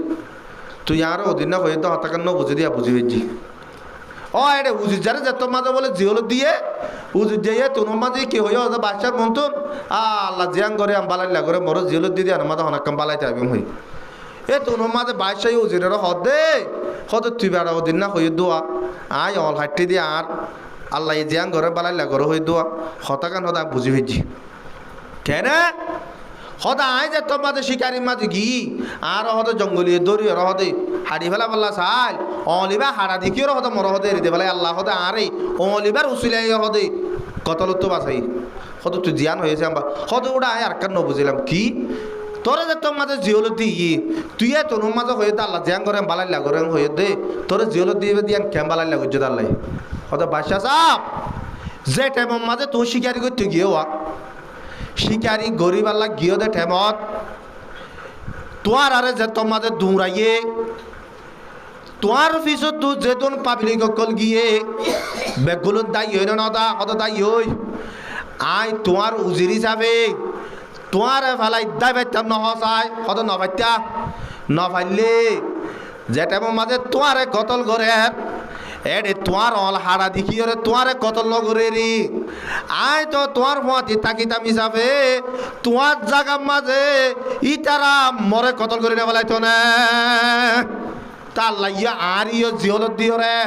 তুই আর ওদিন না হয়ে তো হতাকার ন বুঝে দিয়া বুঝি পেয়েছি ও এটা উজির যারে যে তোর মাঝে বলে জিহল দিয়ে উজির যাইয়ে তোর মাঝে কি হইয়া বাদশার মন্তন আল্লাহ জিয়াং করে আম বালাইলা করে মরো জিহল দিয়ে আর মাঝে হনাক্কাম বালাইতে হবে হই এ তোর মাঝে বাদশাই উজিরের হদ দে হদ তুই বেড়া ওদিন না হয়ে দোয়া আয় অল হাঁটতে দিয়ে আর আল্লাহ জিয়াং করে বালাইলা করে হয়ে দোয়া হতাকান হদা বুঝি পেয়েছি কেন হদা আয় যে তোর মাঝে শিকারির মাঝে গি আর হদে জঙ্গলি দৌড়ি হদে হাড়ি ফেলা বললা চাল অলিবা হাড়া দেখিও হদে মর হদে এরিতে ফেলে আল্লাহ হদে আরে অলিবার উচিলাই হদে কতলত বাঁচাই হদ তুই জিয়ান হয়েছে আমরা হদে ওটা আয় আর কার বুঝিলাম কি তোরে যে তোর মাঝে জিওল দিয়ে তুই তোর মাঝে হয়ে দে আল্লাহ জিয়ান করে বালাইলা করে হয়ে দে তোরে জিওল দিয়ে দিয়ান কেম বালাইলা করছে আল্লাহ হদে বাদশা সাপ যে টাইমের মাঝে তুই শিকারি করতে গিয়েও শিকারি গরিব আল্লাহ গিয়ে দে ঠেমত তোয়ার আরে যে তোমাদের দৌড়াইয়ে তোয়ার পিছত তুই যেদিন পাবলিক অকল গিয়ে বেগুলোর দায়ী হই না দা কত দায়ী হই আয় তোমার উজির হিসাবে তোমার ফেলাই দায় পাইতাম নহসাই কত নপাইতা নপাইলে যে টাইমের মাঝে তোমারে কতল করে এরে তোমার অল হাড়া দেখি রে তোমারে কতল নগরে রে আয় তো তোমার মাতি তাকিতাম হিসাবে তোমার জায়গার মাঝে ই তারা মরে কতল করে নেওয়া লাইতো না তার লাইয়া আর ইয়ে জিহলত দিও রে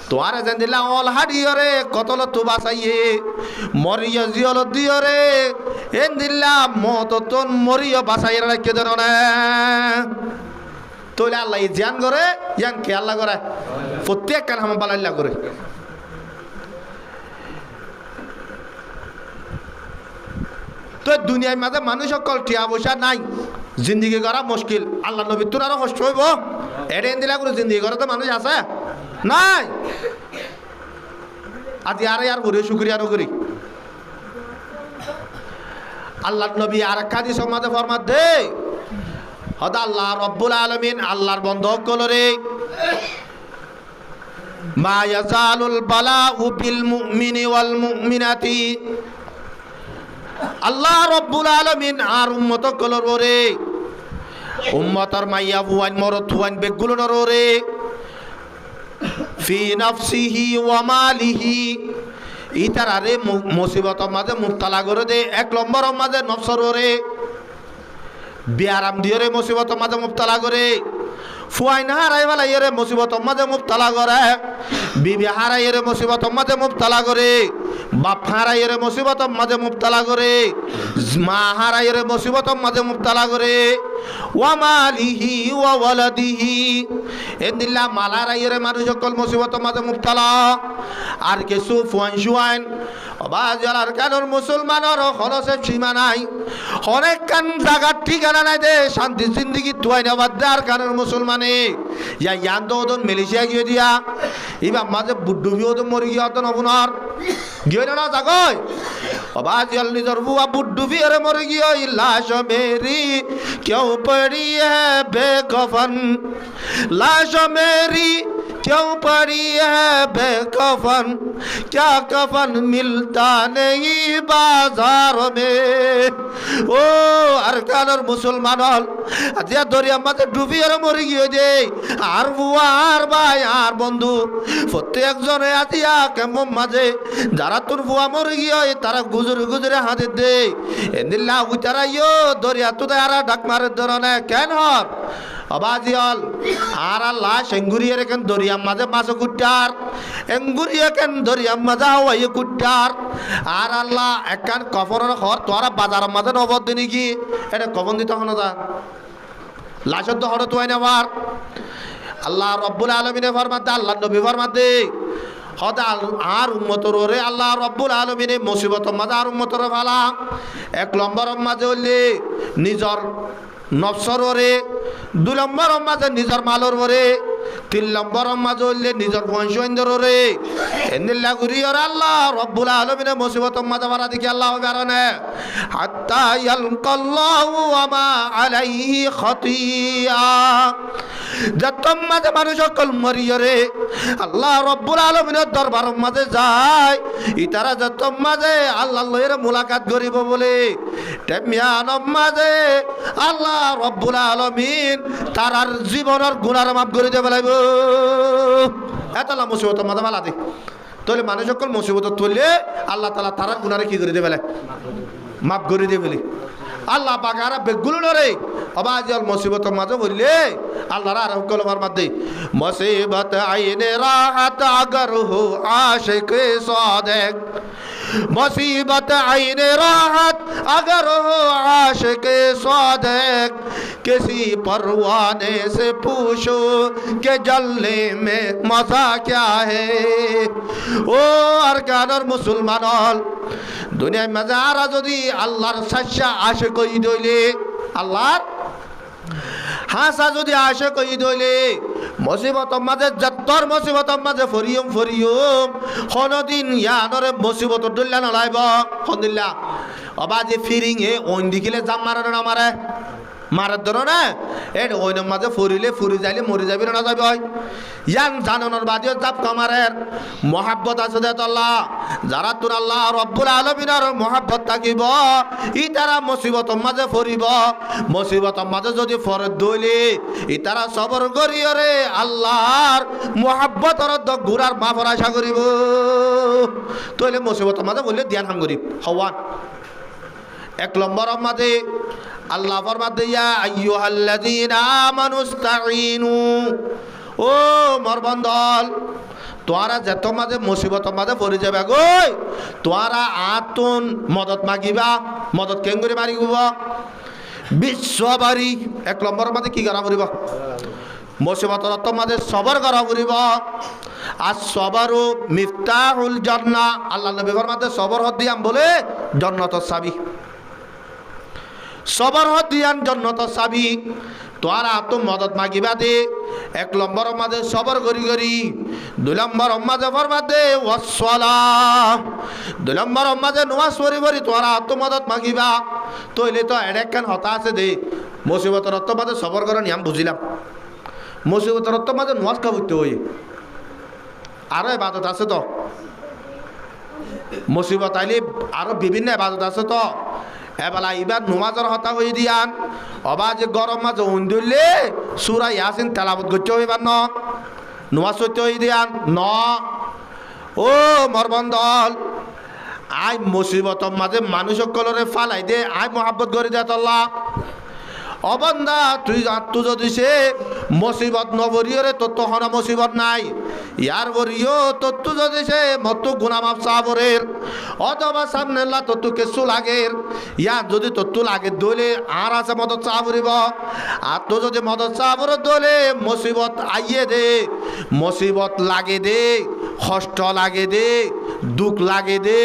তোমার যেন দিলা অল হাড়িও রে কতল তো বাঁচাইয়ে মরিয়া জিহলত দিও রে এন দিলা মত তোন মরিয়া বাঁচাইয়ে রাখে দেন না তোলে আল্লাহ জিয়ান করে ইয়ান কে আল্লাহ করে প্রত্যেক কান হাম বালাইল্লা করে তো দুনিয়ার মাঝে মানুষ সকল টিয়া পয়সা নাই জিন্দিগি করা মুশকিল আল্লাহ নবী তোর আরো কষ্ট হইব এটা দিলা করে জিন্দিগি করা তো মানুষ আছে নাই আজ আর ঘুরে শুক্রিয়া করি আল্লাহ নবী আর কাদি সমাজে ফরমাত দে হদা আল্লাহ রব্বুল আলামিন আল্লাহর বন্ধক কলরে মা ইয়াজালুল বালাউ বিল মুমিনি ওয়াল মুমিনাতি আল্লাহ রব্বুল আলামিন আর উম্মত কলরে উম্মতর মাইয়া বুয়ান মরত হুয়ান বেগুলো নরে ফি নাফসিহি ওয়া মালিহি ইতারারে মুসিবত মাঝে মুবতালা করে দে এক নম্বর মাঝে নফসর রে বিয়ারাম দিয়ে মুসিবত মাঝে মুবতালা করে ফুয়াইন হারাই বেলা ইয়ে মুসিবত মাঝে মুবতালা করে বিবি হারাই মুসিবত মাঝে মুবতালা করে বাপ হারাই মুসিবত মাঝে মুবতালা করে মা হারাই মুসিবত মাঝে মুবতালা করে ওয়া মালিহি ওয়া ওয়ালাদিহি এন্দিল্লা মালারাই মানুষ সকল মুসিবত মাঝে মুবতালা আর কিছু ফুয়াইন শুয়াইন বাজার কানুর মুসলমানের খরচের সীমা নাই অনেক কান জায়গার ঠিকানা নাই দে শান্তি জিন্দিগি তুয়াই নেবার দেয়ার কানুর মুসলমানে ইয়ান তো ওদন মালয়েশিয়া গিয়ে দিয়া এবার মাঝে বুড্ডুবি ওদন মরি গিয়ে অত নবনার গিয়ে না জাগয় বাজার নিজের বুয়া বুড্ডুবি এর মরে গিয়ে লাশ মেরি কেউ পড়ি বেকফন লাশ মেরি क्यों पड़ी है बेकफन क्या कफन मिलता नहीं बाजार में ओ अरकानर मुसलमान আজ দরিয়া মাঝে ডুবি আর মরে গিয়ে দে আর বুয়া আর ভাই আর বন্ধু প্রত্যেকজনে আজিয়া কেমন মাঝে যারা তোর বুয়া মরে গিয়ে তারা গুজরে গুজরে হাতে দে এদিল্লা উতারা ইয়ো দরিয়া তো আর ডাক মারে ধরনে কেন হর আবাজিয়াল আর আল্লাহ সেঙ্গুরিয়ে রেখেন দরিয়ার মাঝে মাছ কুট্টার এঙ্গুরিয়ে কেন দরিয়ার মাঝে হাওয়াই কুট্টার আর আল্লাহ একখান কফরের হর তোরা বাজারের মাঝে নবদ দিনি কি এটা কবন দিতে হন যা লাশত হরে তো নেওয়ার আল্লাহ রব্বুল আলামিনে ফরমাতে আল্লাহ নবী ফরমাতে হদ আর উম্মতর ওরে আল্লাহ রব্বুল আলমিনে মুসিবত মাঝে আর উম্মতর ফালা। এক নম্বর মাঝে হইলে নিজর নফসর ওরে, 2 নম্বর মাঝে নিজর মালর ওরে, 3 নম্বর মাঝে হইলে নিজর বংশীন্দর ওরে। এন্দিল্লা গুরি ওর আল্লাহ রব্বুল আলমিনে মুসিবত মাঝে ফালা দেখি আল্লাহ কারণে হাত্তা ইয়ালকাল্লাহু ওয়া মা আলাইহি খাতিয়া। যতম মাঝে মানুষ সকল মরিয়রে আল্লাহ রব্বুল আলমিনের দরবার মাঝে যায়, ইতারা যতম মাঝে আল্লাহ লয়ের মুলাকাত করিব বলে তেমিয়ান মাঝে আল্লাহ রব্বুল আলমিন তারার জীবনের গুণার মাফ করে দিয়ে বেলাইব। এতলা মুসিবত মাঝে ভালা দে তাহলে মানুষ সকল মুসিবত তুললে আল্লাহ তালা তারার গুণারে কি করে দিয়ে বেলায়, মাফ করে দিয়ে বলে। আল্লাহ পাক আর বেগুলো নরে অবাজল মুসিবত মাঝে বললে আল্লাহর আর কলমার মধ্যে মুসিবত আইনে রাহত अगर हो आशिक सादिक, मुसीबत आईने राहत अगर हो आशिक सादिक, किसी परवाने से पूछो कि जलने में मजा क्या है। ओ अरकानर मुसलमान दुनिया मजारा যদি আল্লাহর সাচ্চা আশিক হই দইলে, আল্লাহর হাসা যদি আশিক হই দইলে মুসিবত মাঝে যত্তর মুসিবত মাঝে ফরিয়ম কোনদিন ইয়ানরে মুসিবত দইলা নলাইব কোনদিল্লা অবাজে ফিরিং এ ওন দিকিলে জাম মারানো না মারে মারার ধরো না এই ওইন মাঝে ফুরিলে ফুরি যাইলে মরি যাবি না যাবি হয় ইয়ান জানানোর বাদিও চাপ কামারের মহাব্বত আছে দে আল্লাহ যারা তোর আল্লাহ রব্বুল আলমিনের মহাব্বত থাকিব ই তারা মুসিবত মাঝে ফরিব, মুসিবত মাঝে যদি ফরত দইলে ই তারা সবর করিয়রে আল্লাহর মহাব্বতর ঘুরার মাফর আশা করিব। তইলে মুসিবত মাঝে বললে ধ্যান হাম করিব হওয়ান। 1 নম্বর মাঝে আল্লাহ ফরমাতে ইয়া আইয়ুহাল্লাযীনা আমানুস্তাঈনু, ও মরবন্দল তোরা যত মাঝে মুসিবত মাঝে পড়ে যাবে গই তোরা আতুন মদত মাগিবা, মদত কেন করে মারিব বিশ্ববারি। 1 নম্বর মাঝে কি করা করিব মুসিবতর মাঝে সবর করা করিব। আর সবরু মিফতাহুল জান্নাহ, আল্লাহ নবী ফরমাতে সবর হদিয়াম বলে জান্নাতের চাবি, সবর হদিয়ান জান্নাতের চাবি। তোরা তো মদত মাগিবা দে 1 নম্বর মাঝে সবর করি করি, 2 নম্বর মাঝে ফরমাতে ওয়াসসালাহ, 2 নম্বর মাঝে নামাজ পড়ি পড়ি তোরা তো মদত মাগিবা। তইলে তো এডেকান হতা আছে দে মুসিবতর মাঝে সবর করার নিয়ম বুঝিলাম, মুসিবতর মাঝে নামাজ কাবুতে হই আরো ইবাদত আছে তো, মুসিবত আইলে আরো বিভিন্ন ইবাদত আছে তো। এবেলা এবার নমাজের হতা হয়ে দিয়ান অবা যে গরম মাঝে উন্দুললে সুরা ইয়াসিন তেলাবত করতে হইবার ন নমাজ করতে হয়ে দিয়ান ন। ও মরবন্দল আই মুসিবত মাঝে মানুষ সকলরে ফালাই দে আই মহাব্বত করে দে তল্লা অবন্দা তুই আত্মু যদি সে মুসিবত নবরিয়রে তোর তো হনা মুসিবত নাই ইয়ার বরিও তোর তু যদি সে মতো গুনামাপ সাবরের অথবা সামনে তোর তু কেসু লাগের ইয়ার যদি তোর তু লাগে দলে আর আছে মদত চাবরিব আর তো যদি মদত চাবর দলে মুসিবত আইয়ে দে, মুসিবত লাগে দে, কষ্ট লাগে দে, দুঃখ লাগে দে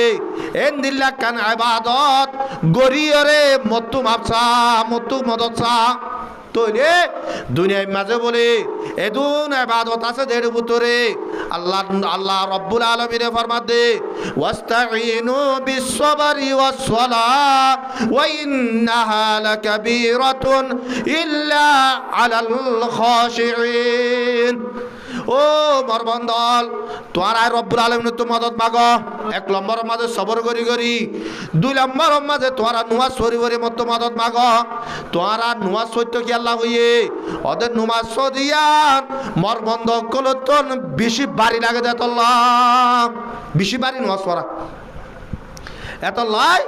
এন্দিল্লা কান ইবাদত গরিয়রে মতো মাপসা মতো মদত চা তৈলে দুনিয়ার মাঝে বলে এদুন ইবাদত আছে দের ভিতরে আল্লাহ আল্লাহ রব্বুল আলামিন ফরমাতে ওয়াস্তাঈনু বিস-সাবরি ওয়াস-সালাহ ওয়া ইন্নাহা লাকাবীরাতুন ইল্লা আলাল খাশিঈন। ও মরবন্দল তোরা রব্বুল আলামিনের তো মদত মাগ 1 নম্বর মাঝে সবর করি করি, 2 নম্বর মাঝে তোরা নুমাজ সরি করি মতো মদত মাগ। তোরা নুমাজ সত্য কি আল্লাহ হইয়ে ওদের নুমাজ সদিয়ান মরবন্দ কলতন বেশি বাড়ি লাগে দে আল্লাহ বেশি বাড়ি নুমাজ পড়া এত লাই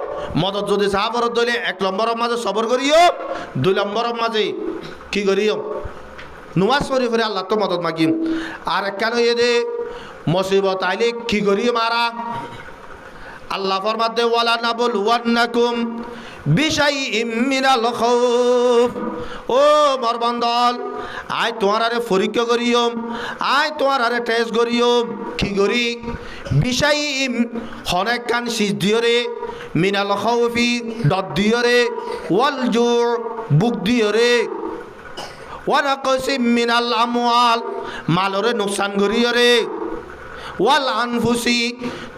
মদত যদি সাহাবর দলে 1 নম্বর মাঝে সবর করিও, 2 নম্বর মাঝে কি করিও নুমাজ পড়ি ফিরে আল্লাহ তো মদত মাগিম। আর কেন এ দে মুসিবত আইলে কি করি মারা আল্লাহ ফরমাতে ওয়ালা নাবুল ওয়ান্নাকুম বিশাইইম মিনাল খাউফ। ও মরবন্দল, আয় তোমার আরে পরীক্ষা করিয়ম, আয় তোমার আরে টেস্ট করিয়ম। কি করি? বিশাইইম হনেক কান সিজ দিয়রে, মিনাল খাউফি দদ দিয়রে, ওয়াল জু বুক দিয়রে, ওয়ানাকসিম মিনাল আমওয়াল মালরে নুকসান করিয়রে, ওয়াল আনফুসি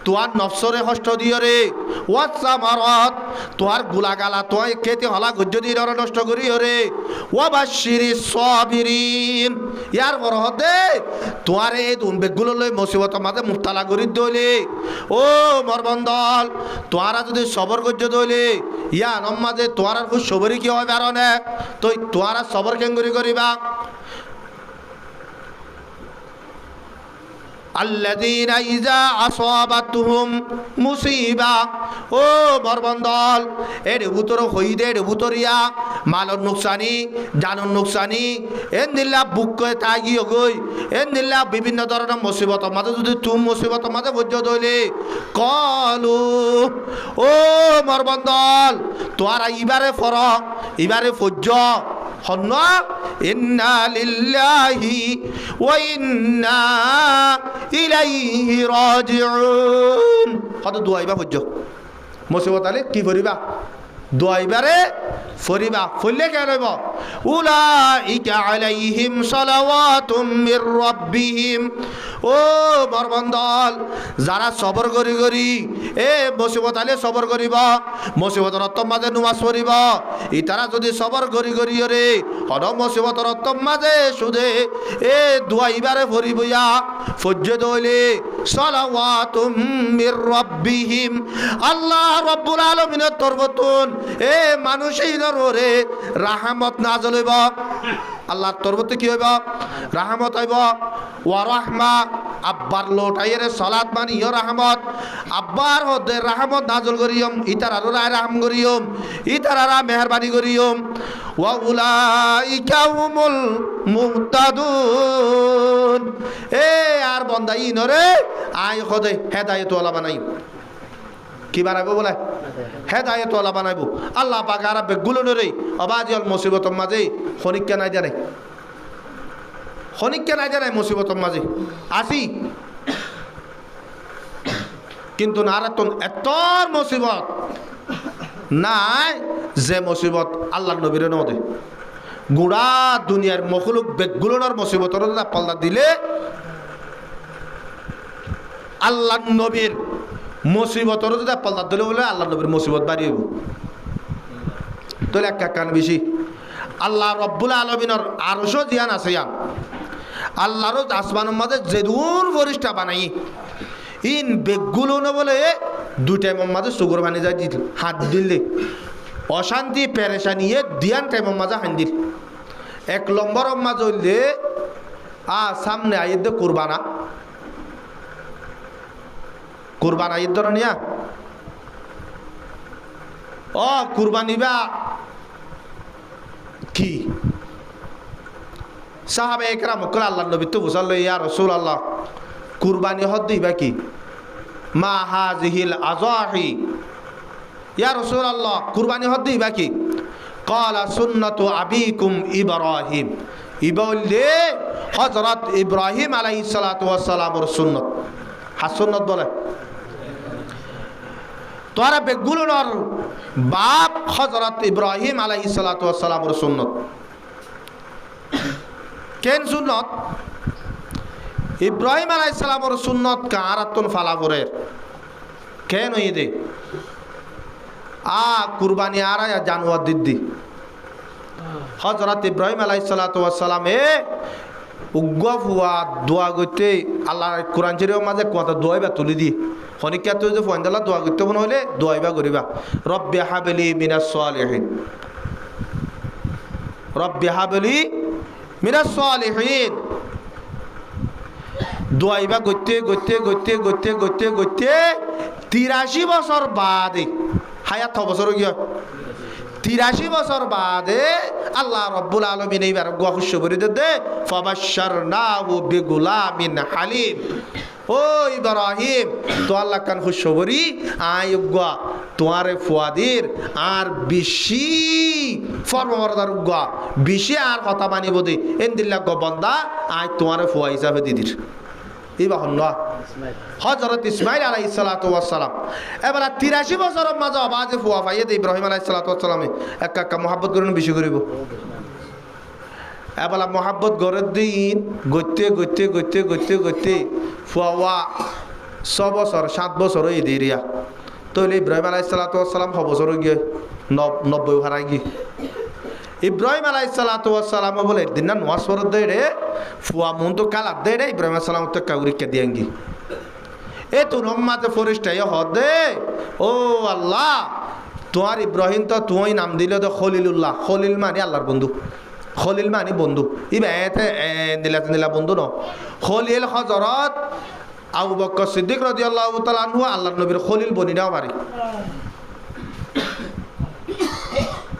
তোয়ার নফসরে কষ্ট দিয়রে, ওয়াত সামারাত তোয়ার গুলাগালা তোয় খেতে হলা গজ্য দিয়ে নষ্ট করিয়রে, ওয়াবাশশিরিস সাবিরিন। ইয়ার বড় হতে তোয়ার এই দুনবেগুলো লই মুসিবতের মাঝে মুবতালা করি দইলে, ও মরবন্দল তোয়ারা যদি সবর গজ্য দইলে ইয়া নমাজে তোয়ার খুব সবরি কি হয় কারণে তো তোয়ারা সবর কেঙ্গুরি করিবা। আল্লাযীনা ইযা আসাবাতুহুম মুসিবা। ও মরবন্দল এর ভিতর হইদে এর ভিতরিয়া মালর নুকসানি জানুর নুকসানি এন দিল্লা বুক করে তাগিও গই এন দিল্লা বিভিন্ন ধরনের মুসিবতের মাঝে যদি তুম মুসিবতের মাঝে বজ্য দইলে কলু, ও মরবন্দল তোরা ইবারে ফর ইবারে ফজ্জ হন্ন ইন্না লিল্লাহি ওয়া ইন্না ইলাইহি রাজিউন। কত দুয়াইবা ফজ্জ মুসিবত আলে কি করিবা? দুয়াইবারে ফরিবা। ফরলে কেন হইব? উলাইকা আলাইহিম সালাওয়াতুম মির রাব্বিহিম। ও মরবন্দল যারা সবর করি করি এ মুসিবত আলে সবর করিব, মুসিবতর অত্তম মাঝে নুমাজ পড়িব, ইতারা যদি সবর করি করি রে হন মুসিবতর অত্তম মাঝে সুদে এ দুয়াইবারে ফরিবইয়া ফজ্জ দইলে সালাওয়াতুম মির রাব্বিহিম। আল্লাহ রাব্বুল আলামিনের তরফতুন এ মানুষের ওরে রাহমত নাযিল হইব। আল্লাহর তরফতে কি হইব? রাহমত হইব। ওয়া রাহমা আব্বার লোটাইরে সালাত মানে ইয় রাহমত, আব্বার হদে রাহমত নাযিল করিয়ম, ইতারারও রাহম করিয়ম, ইতারারা মেহেরবানি করিয়ম। ওয়া উলাইকা হুমুল মুহতাদুন। এ আর বান্দা ইনরে আই খদে হেদায়েত ওয়ালা বানাই। কি বানাইব বলে? হেদায়েত ওয়ালা বানাইব। আল্লাহ পাক আর বেগুলো নরে অবাজিল মুসিবতের মাঝে খনিকা নাই জানে, খনিকা নাই জানে মুসিবতের মাঝে আসি, কিন্তু নারাতন এত মুসিবত নাই যে মুসিবত আল্লাহর নবীর নদে গুড়া দুনিয়ার মখলুক বেগুলোর মুসিবতর পাল্লা দিলে আল্লাহর নবীর মুসিবতর যদি পাল্লা দিলে বলে আল্লাহ নবীর মুসিবত বাড়িয়ে তো একটা কান বেশি। আল্লাহ রব্বুল আলমিনের আরশও জিয়ান আছে ইয়ান আল্লাহরও আসমানের মাঝে যেদূর ফরিস্তা বানাই ইন বেগগুলো না বলে দুই টাইমের মাঝে সুগর বানিয়ে যায় দিল হাত দিলে অশান্তি পেরেশানি দিয়ান টাইমের মাঝে হান দিল। এক নম্বরের মাঝে হইলে সামনে আইয়ে দে কুরবানা, কুরবানা ঈদ ধরে নিয়া ও কুরবানিবা কি সাহাবে একরাম কল আল্লাহ নবী তো বুঝাল ইয়া রাসূলুল্লাহ কুরবানি হদ দিবা কি? মা হাযিহিল আযাহি। ইয়া রাসূলুল্লাহ কুরবানি হদ দিবা কি? ক্বালা সুন্নাতু আবিকুম ইব্রাহিম। ইবাউল্লে হযরত ইব্রাহিম আলাইহিস সালাতু ওয়াস সালামের সুন্নাত। হাসুন্নাত বলে তোরা বেগুলোর বাপ হযরত ইব্রাহিম আলাইহিস সালাতু ওয়াস সালামের সুন্নাত। কেন সুন্নত? ইব্রাহিম আলাইহিস সালামের সুন্নত কারাতুন ফালাফরের কেন ইদে কুরবানি আরায়া জানুয়ার দিদ্দি হযরত ইব্রাহিম আলাইহিস সালাতু ওয়াস সালামে উগ্গ ফুয়া দোয়া করতে আল্লাহ কোরআন শরীফের মাঝে কথা দোয়াইবা তুলি দি খনিকা তুই যে ফন্দালা দোয়া করতে মনে হলে দোয়াইবা করিবা রব্বি হাবলি মিনাস সালিহিন, রব্বি হাবলি মিনাস সালিহিন। দোয়াইবা করতে করতে করতে করতে করতে করতে 83 বছর বাদে হায়াত বছর গিয়া 83 বছর বাদে আল্লাহ রব্বুল আলামিন এইবার গোয়া খুশি করে দে ফাবাশশারনাহু বিগুলামিন হালিম। ও ইব্রাহিম তো আল্লাহ কান খুশি করি আই গোয়া তোমারে ফুয়াদির আর বেশি ফর্মমরদার উগা বেশি আর কথা মানিব দি এন্দিল্লা গবন্দা আই তোমারে ফুয়া হিসাবে দিদির এই বাহন না হযরত ইসমাইল আলাইহিস সালাতু ওয়াস সালাম এবার 83 বছরের মাঝে আবাজে ফুয়া পাইয়ে দে ইব্রাহিম আলাইহিস সালাতু ওয়াস সালামে একা মোহাব্বত করেন বেশি করিব এবার মোহাব্বত গড়ের দিন গইতে গইতে গইতে গইতে গইতে ফুয়া 6 বছর 7 বছর এই দেরিয়া তাহলে ইব্রাহিম আলাইহিস সালাতু ওয়াস সালাম 6 বছর গিয়ে 90 হারাই গিয়ে ইব্রাহিম আলাইহিস সালাতু ওয়াস সালাম বলে দিন না নোয়াজ পড়ত দে রে ফুয়া মন তো কালা দে রে ইব্রাহিম আলাইহিস সালাম তো কাউরি কে দিয়াঙ্গি এ তো রম্মাতে ফরিস্তায় হদে ও আল্লাহ তোমার ইব্রাহিম তো তুই নাম দিলে তো খলিলুল্লাহ খলিল মানে আল্লাহর বন্ধু খলিল মানে বন্ধু ইবা এতে নীলা বন্ধু ন খলিল হযরত আবু বকর সিদ্দিক রাদিয়াল্লাহু তাআলা আনহু আল্লাহর নবীর খলিল বনি নাও পারে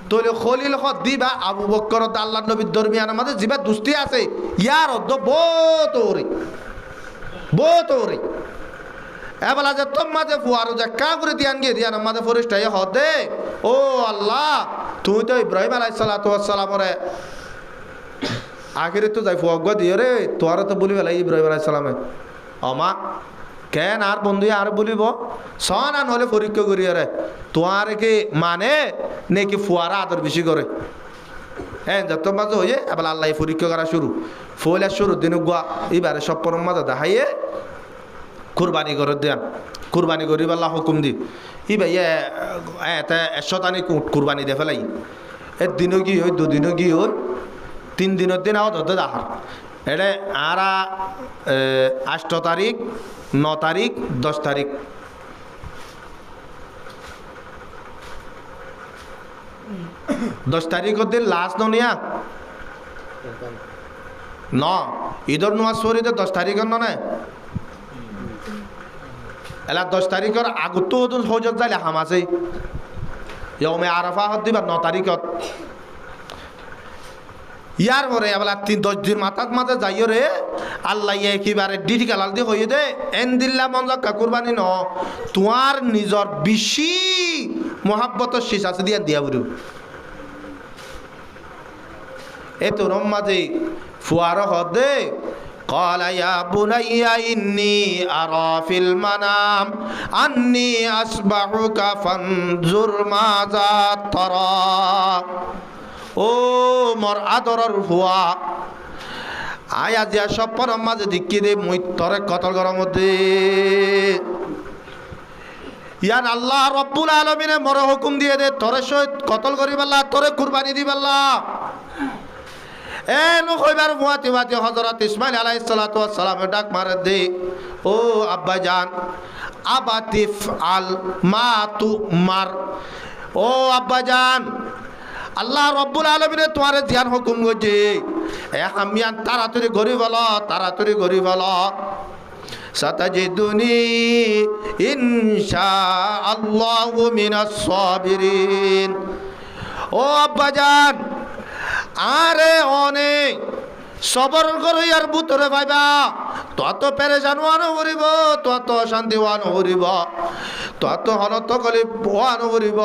তোলে খলিল হদ দিবা আবু বকর ও আল্লাহর নবীর দরমিয়ানের মধ্যে জিবা দুস্তি আছে ইয়ার অদ্দ বোতরে এবেলা যে তোমাদের ফুয়ারো যে কা করে দিয়ান গিয়ে দিয়ান আমাদের ফরিস্তায় হদে ও আল্লাহ তুমি তো ইব্রাহিম আলাইহিস সালাতু ওয়াস সালামরে আখিরে তো যাই ফুয়া দিও রে তোরা তো বলি বেলা ইব্রাহিম আলাইহিস সালামে আমা কেন আর বন্ধু আর বলিব সনা নহলে পরীক্ষা করি রে তোমার কি মানে নাকি ফুয়ারা আদর বেশি করে হ্যাঁ যত মাঝে হয়ে এবার আল্লাহ পরীক্ষা করা ফুলে শুরু দিন গুয়া এবারে সব পরম মাঝে দেখাইয়ে কুরবানি করে দেন কুরবানি করি আল্লাহ হুকুম দি ই ভাই এতে 100 টানি কুরবানি দে ফেলাই একদিনও কি হয় দুদিনও কি হয় 3 দিনের দিন আও ধরতে দেখার এটা আর 8 তারিখ 9 তারিখ 10 তারিখ 10 তারিখের দিন লাস্ট নিয়া ন ঈদর নামাজ পড়িতে 10 তারিখের নয় এলা 10 তারিখের আগত হজত যাইলে হাম আছে ইয়মে আরাফা হত দিবা 9 তারিখত ইয়ার পরে এবেলা 10 দিন মাথার যাইও রে আল্লাহ একেবারে ডিটি গালাল দিয়ে হয়ে দে এন দিল্লা মঞ্জা কুরবানি ন তোমার নিজর বেশি মহাব্বতের শেষ আছে দিয়া বুড়ি এ তো রম্মাজে ফুয়ার হদে قال يا بني إني أرى في المنام أني أسبحك فانظر ماذا ترى ও মোর আদরের ফুয়া আয়া দিয়া সপর মাঝে দিকি দে মুই তরে কতল গরম মধ্যে ইয়ান আল্লাহ রব্বুল আলামিনে মোর হুকুম দিয়ে দে তরে সহিত কতল করিবাল্লাহ তরে কুরবানি দিবাল্লাহ এন কইবার মুয়াতি ওয়াতি হযরত ইসমাইল আলাইহিস সালাতু ওয়াস সালাম ডাক মারে দে ও আব্বা জান আবাতিফ আল মা তু মার ও আব্বা জান আল্লাহ রব্বুল আলামিনে তোমার ধ্যান হুকুম করছে আমিয়ান তাড়াতাড়ি গরি বলো সাতাজিদুনি ইনশাআল্লাহু মিনাস সাবিরিন ও আব্বাজান আরে অনেক সবর করি আর বুতরে পাইবা তত পেরেশান ওয়ানো করিব তত শান্তি ওয়ানো করিব তত হনত কলি ওয়ানো করিব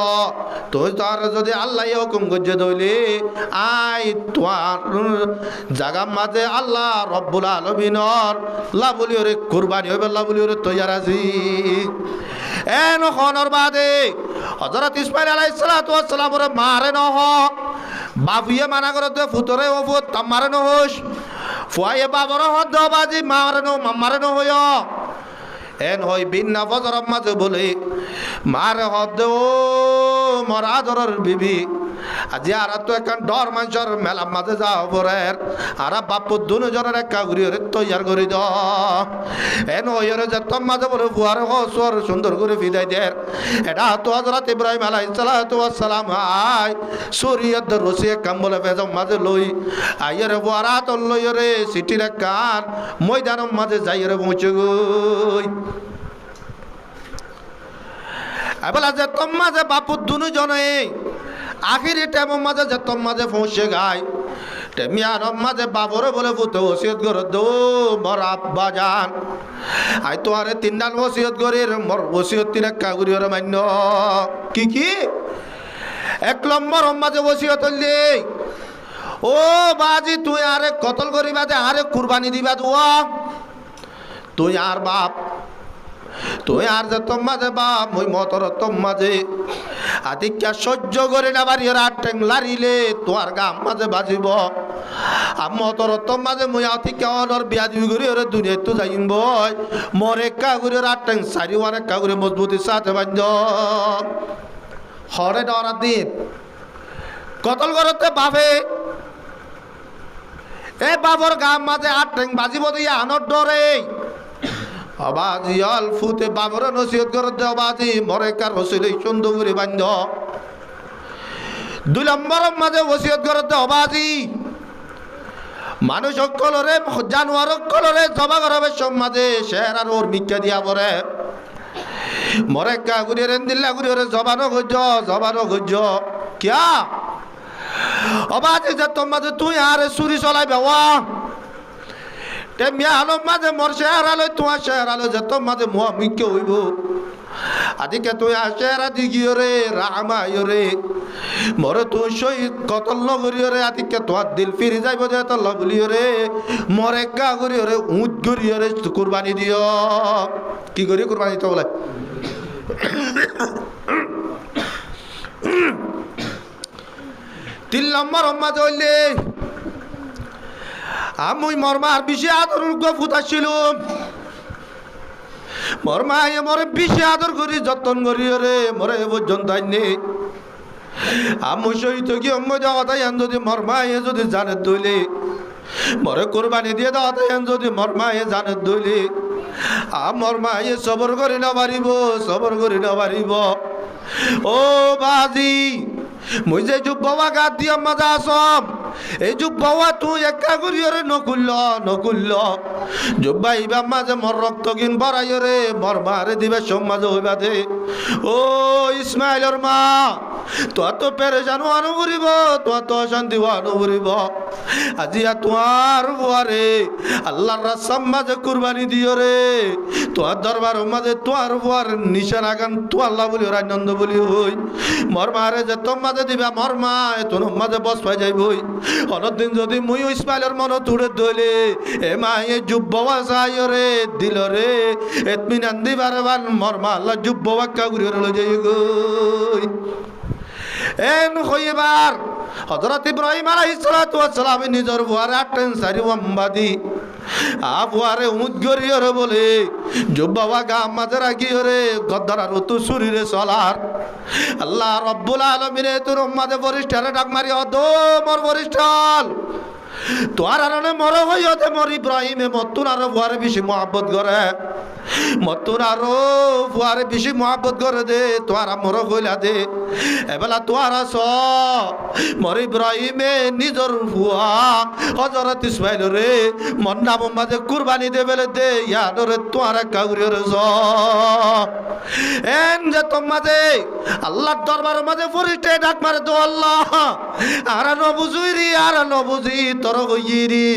তো তার যদি আল্লাহ হুকুম করছে দইলে আই তোমার জাগার মাঝে আল্লাহ রব্বুল আলামিনের লাবুলি ওরে কুরবানি হইবে লাবুলি ওরে তৈয়ার আছি এন খনর বাদে হযরত ইসমাইল আলাইহিস সালাতু ওয়াস সালাম ওরে মারে নহ বাবুয়ে মানা করে দে ফুতরে ও ফুত মারে নহস ফুয়ায়ে বাবর হদ বাজি মারে ন হইয় এন হই বিন্না ফজর মাঝে বলে মারে হদ ও মোর আদরের বিবি আজি আর তো এখন ডর মানুষের মেলা মাঝে যাও পরের আর বাপু দুজনের একা ঘুরি তৈয়ার করে দ এন হইরে যে তোর মাঝে বলে বুয়ার হসর সুন্দর করে বিদায় দের এটা তো হযরত ইব্রাহিম আলাইহিস সালাতু ওয়াস সালাম আই শরীয়ত রসিয়ে কাম বলে বেজম মাঝে লই আইরে বুয়ারা তো লইরে সিটির কান ময়দানের মাঝে যাইরে পৌঁছে গই এবেলা যে তোর মাঝে বাপু দুজনে আখিরি টাইমের মাঝে যে তোর মাঝে পৌঁছে গায় টেমিয়ার মাঝে বাবরে বলে পুতে ওসিয়ত করে দো মর আব্বা জান আই তো আরে তিনডাল ওসিয়ত করে মর ওসিয়ত তিনে কাগুরি ওরে মান্য কি এক নম্বর মাঝে ওসিয়ত হইলে ও বাজি তুই আরে কতল করিবা দে আরে কুরবানি দিবা দোয়া তুই আর বাপ তুই আর যে তোমাজে বাপ মুই মতর তোমাজে আদিক্যা সহ্য করে না বাড়ি রাত টেং লারিলে তোর গাম মাঝে বাজিব মতর তোমাজে মুই আতিক্যা অনর বিয়া দিবি করি ওরে দুনিয়া তো যাইম বই মরে কাগুরি রাত টেং সারি অনেক কাগুরি মজবুতির সাথে বান্ধ হরে ডরা দিন কতল করতে বাপে এ বাবর গাম মাঝে আট টেং বাজিব দিয়া আনর ডরে অবাজি অল ফুতে বাবর নসিহত করে দে অবাজি মরে কার হসিলে সুন্দর করে বান্ধ দুই নম্বর মাঝে ওসিয়ত করে দে অবাজি মানুষ অকলরে জানোয়ার অকলরে জবা করবে সব মাঝে শের আর ওর মিক্কা দিয়া পরে মরে কা গুড়ি রেন দিল্লা গুড়ি ওরে জবানো গজ্জ কিয়া অবাজি যে তোমার তুই আরে চুরি চলাইবে ওয়া মিয়া আলো মাঝে মর শেয়ার আলো তোমার শেয়ার আলো যে তোর মাঝে মুয়া মিক্কে হইব আদিকে তুই শেয়ারা দিগিও রে রামাইও রে মরে তুই শহীদ কতল নগরিও রে আদিকে তোমার দিল ফিরে যাইব যে তোর লগলিও রে মরে গা করিও রে উঁচ করিও রে কুরবানি দিও কি করি কুরবানি দিতে বলে তিন নম্বর মাঝে হইলে আমি মরমার বেশি আদর ফুটাছিল মরমায় মরে বেশি আদর করি যত্ন করি রে মরে পর্যন্ত আইনি আমি সহিত কি দেওয়াতাই যদি মরমায় যদি জানে দইলে মরে কোরবানি দিয়ে দেওয়াতাই যদি মরমায় জানে দইলে মরমায় সবর করি না পারিব ও বাজি মুই যে বাবা গাত দিয়া মজা আসম এই বাবা তুই একা করি রে নকুল্ল জুব্বা ইবা মাঝে মর রক্ত কিন বড়াই রে মর মারে দিবে সমাজ হইবা দে ও ইসমাইলের মা তোর তো পেরেশান আনু করিব তোর তো অশান্তি আনু করিব আজিয়া তোমার বুয়ারে আল্লাহর রাস্তার মাঝে কুরবানি দিও রে তোর দরবার মাঝে তোর বুয়ার নিশান আগান তো আল্লাহ বলি আনন্দ বলি হই মর মারে যে তোর মাঝে দিবা মর মা তোর মাঝে বস পাই যাইবই অনদিন যদি মুই ইসমাইলের মন তুড়ে দইলে এ মা এ যুব্বা চাই রে দিল রে এতমিনান দিবার বান মর মা আল্লাহ যুব্বা কাগুরি রে যাই গই এন হইবার হযরত ইব্রাহিম আলাইহিস সালাতু ওয়াস সালাম নিজের বুয়ারে আটেন সারি ওয়াম্বাদি বুয়ারে উমুদ গরিও রে বলে জুব্বা গা মাঝে রাখি রে গদ্দার আর তু শরীরে চলার আল্লাহ রব্বুল আলামিন তোর উম্মতে বরিষ্ঠরে ডাক মারি দো মোর বরিষ্ঠল তোর আরনে মর হইতে মোর ইব্রাহিমে মতুন আর বুয়ারে বেশি মহব্বত করে মতুন আর বুয়ারে বেশি মহব্বত করে দে তোর মর কইলা দে এবেলা তোর আস মোর ইব্রাহিমে নিজর বুয়া হযরত ইসমাইল রে মন নাম মাঝে কুরবানি দে বেলে দে ইয়ারে তোর কাউরি রে এন যে তোমাদে আল্লাহর দরবার মাঝে ফরিস্তে ডাক মারে দো আল্লাহ আর নবুজুইরি আর নবুজি তোর হইরি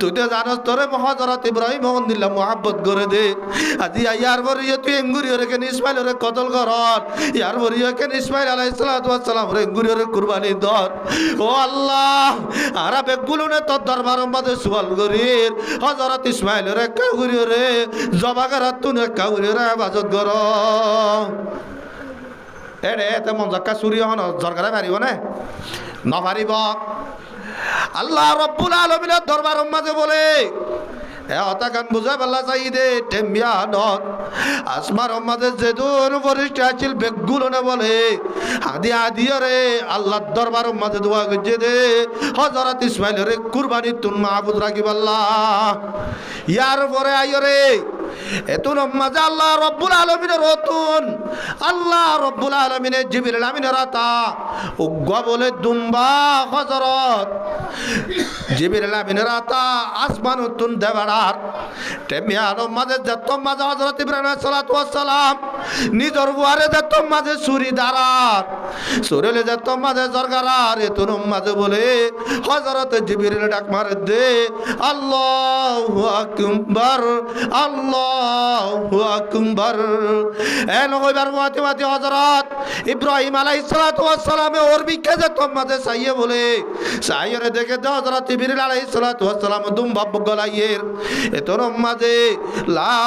তুই তো জানোস তোরে হযরত ইব্রাহিম দিল্লা মোহাব্বত করে দে আজি ইয়ার বরিয়ে তুই এঙ্গুরি রে কেন ইসমাইল রে কতল করর ইয়ার বরিয়ে কেন ইসমাইল আলাইহিস সালাতু ওয়াস সালাম রে এঙ্গুরি রে কুরবানি দর ও আল্লাহ আর বেগুলুনে তোর দরবার মাঝে সুয়াল গরির হযরত ইসমাইল রে কাউরি রে জবা করা তুনে কাউরি রে ইবাদত কর এরে তেমন জাক্কা চুরি হন জরকারে পারিব না নপারিব আল্লাহ রব্বুল আলামিনের দরবার মাঝে বলে হতাকান বুঝা পাল্লা চাই দে টেম্বিয়ানত আসমার মাঝে যেদুর বরিষ্ঠ আছিল বেগুলো না বলে হাদি আদিও রে আল্লাহর দরবার মাঝে দোয়া গজে দে হযরত ইসমাইল রে কুরবানি তুন মাহবুদ রাখিব আল্লাহ ইয়ার পরে আইও রে এতুন মাঝে আল্লাহ রব্বুল আলামিনের রতুন আল্লাহ রব্বুল আলামিনের জিবরিল আমিনের আতা উগ্গা বলে দুম্বা হযরত জিবরিল আমিনের আতা আসমান তুন দেবাড়ার টেমিয়ানো মাঝে যত মাঝে হযরত ইব্রাহিম আলাইহিস সালাতু ওয়াস সালাম নিজর বুয়ারে যে তোর মাঝে ছুরি দাঁড়ার সরেলে যে তোর মাঝে জরগারার এতন মাঝে বলে হযরত জিবরিল ডাক মারে দে আল্লাহু আকবার আল্লাহু আকবার। এন হইবার মাতে মাতে হযরত ইব্রাহিম আলাইহিস সালাতু ওয়াস সালামে ওর বিকে যে তোর মাঝে চাইয়ে বলে চাইয়ে দেখে দে হযরত জিবরিল আলাইহিস সালাতু ওয়াস সালাম দুম বাপ গলাইয়ের এতন মাঝে লা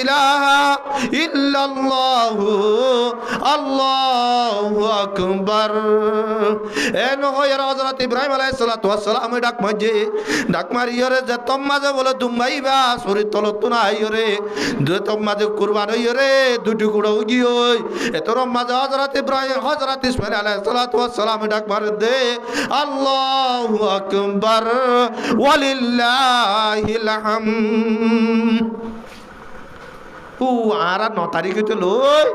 ইলাহা ইল্লাল্লাহু আল্লাহু আকবার। এন হইয়ার হযরত ইব্রাহিম আলাইহিস সালাতু ওয়াস সালাম ডাক মারিয়রে যে তোর মাঝে বলে দুম্বাইবা শরীর তলত না আইয়রে যে তোর মাঝে কুরবান হইয়রে দুটি কুড়ো গিয়ে এতর মাঝে হযরত ইব্রাহিম হযরত ইসমাইল আলাইহিস সালাতু ওয়াস সালাম ডাক মারে দে আল্লাহু আকবার ওয়ালিল্লাহিল হামদ। ও আর 9 তারিখ হইতে লই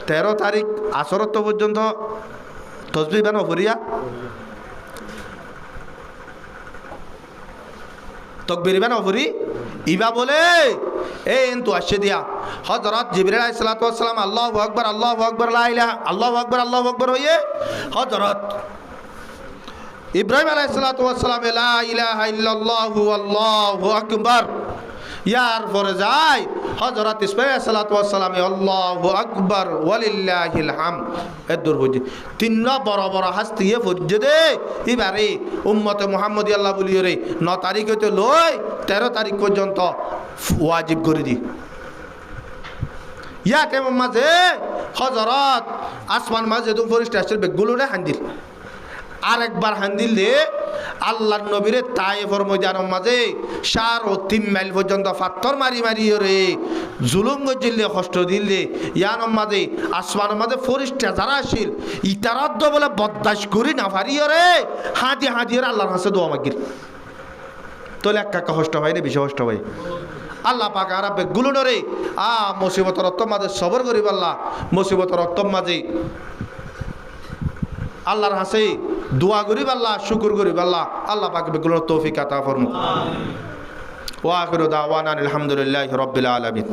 13 তারিখ আসরত পর্যন্ত তসবিহ বানো করিয়া তকবীর বানো করি ইবা বলে এই এন্তু আসে দিয়া হযরত জিবরিল আলাইহিস সালাতু ওয়াস সালাম আল্লাহু আকবার লা ইলাহা আল্লাহু আকবার হইয়ে হযরত ইব্রাহিম আলাইহিস সালাতু ওয়াস সালাম লা ইলাহা ইল্লাল্লাহু আল্লাহু আকবার ইয়ার পরে যায় হযরত ইসমাঈল আলাইহিস সালাতু ওয়াস সালাম আল্লাহু আকবার ওয়ালিল্লাহিল হামদ। এদুর বুঝি তিন বড় বড় হাসতিয়ে ফুজে দে এবারে উম্মতে মুহাম্মদি আল্লাহ বলিও রে 9 তারিখ হইতে লই 13 তারিখ পর্যন্ত ওয়াজিব করে দি ইয়াতে মাঝে হযরত আসমান মাঝে তো ফেরেশতা আসছিল বেগুলোরে হান্দিল আরেকবার হান্দিল দে আল্লাহর নবীরে তায়েফের ময়দানের মাঝে 3.5 মাইল পর্যন্ত পাথর মারি মারি রে জুলুম গজিলে কষ্ট দিলে ইয়ানোর মাঝে আসমানের মাঝে ফেরেশতা যারা আসিল ইতারাদ্দ বলে বদদাশ করি না পারি রে হাদি আল্লাহর কাছে দোয়া মাগির তোলে একা কষ্ট হয় না বেশি কষ্ট হয় আল্লাহ পাক আর বেগুলো রে মুসিবতের রক্ত মাঝে সবর করিব আল্লাহ মুসিবতের রক্ত মাঝে আল্লাহর হাসে দোয়া করিব আল্লাহ শুকর করিব আল্লাহ আল্লাহ পাক বেগুলোর তৌফিক আতা ফরমুক। ওয়া আখিরু দাওয়ানা আলহামদুলিল্লাহি রাব্বিল আলামিন।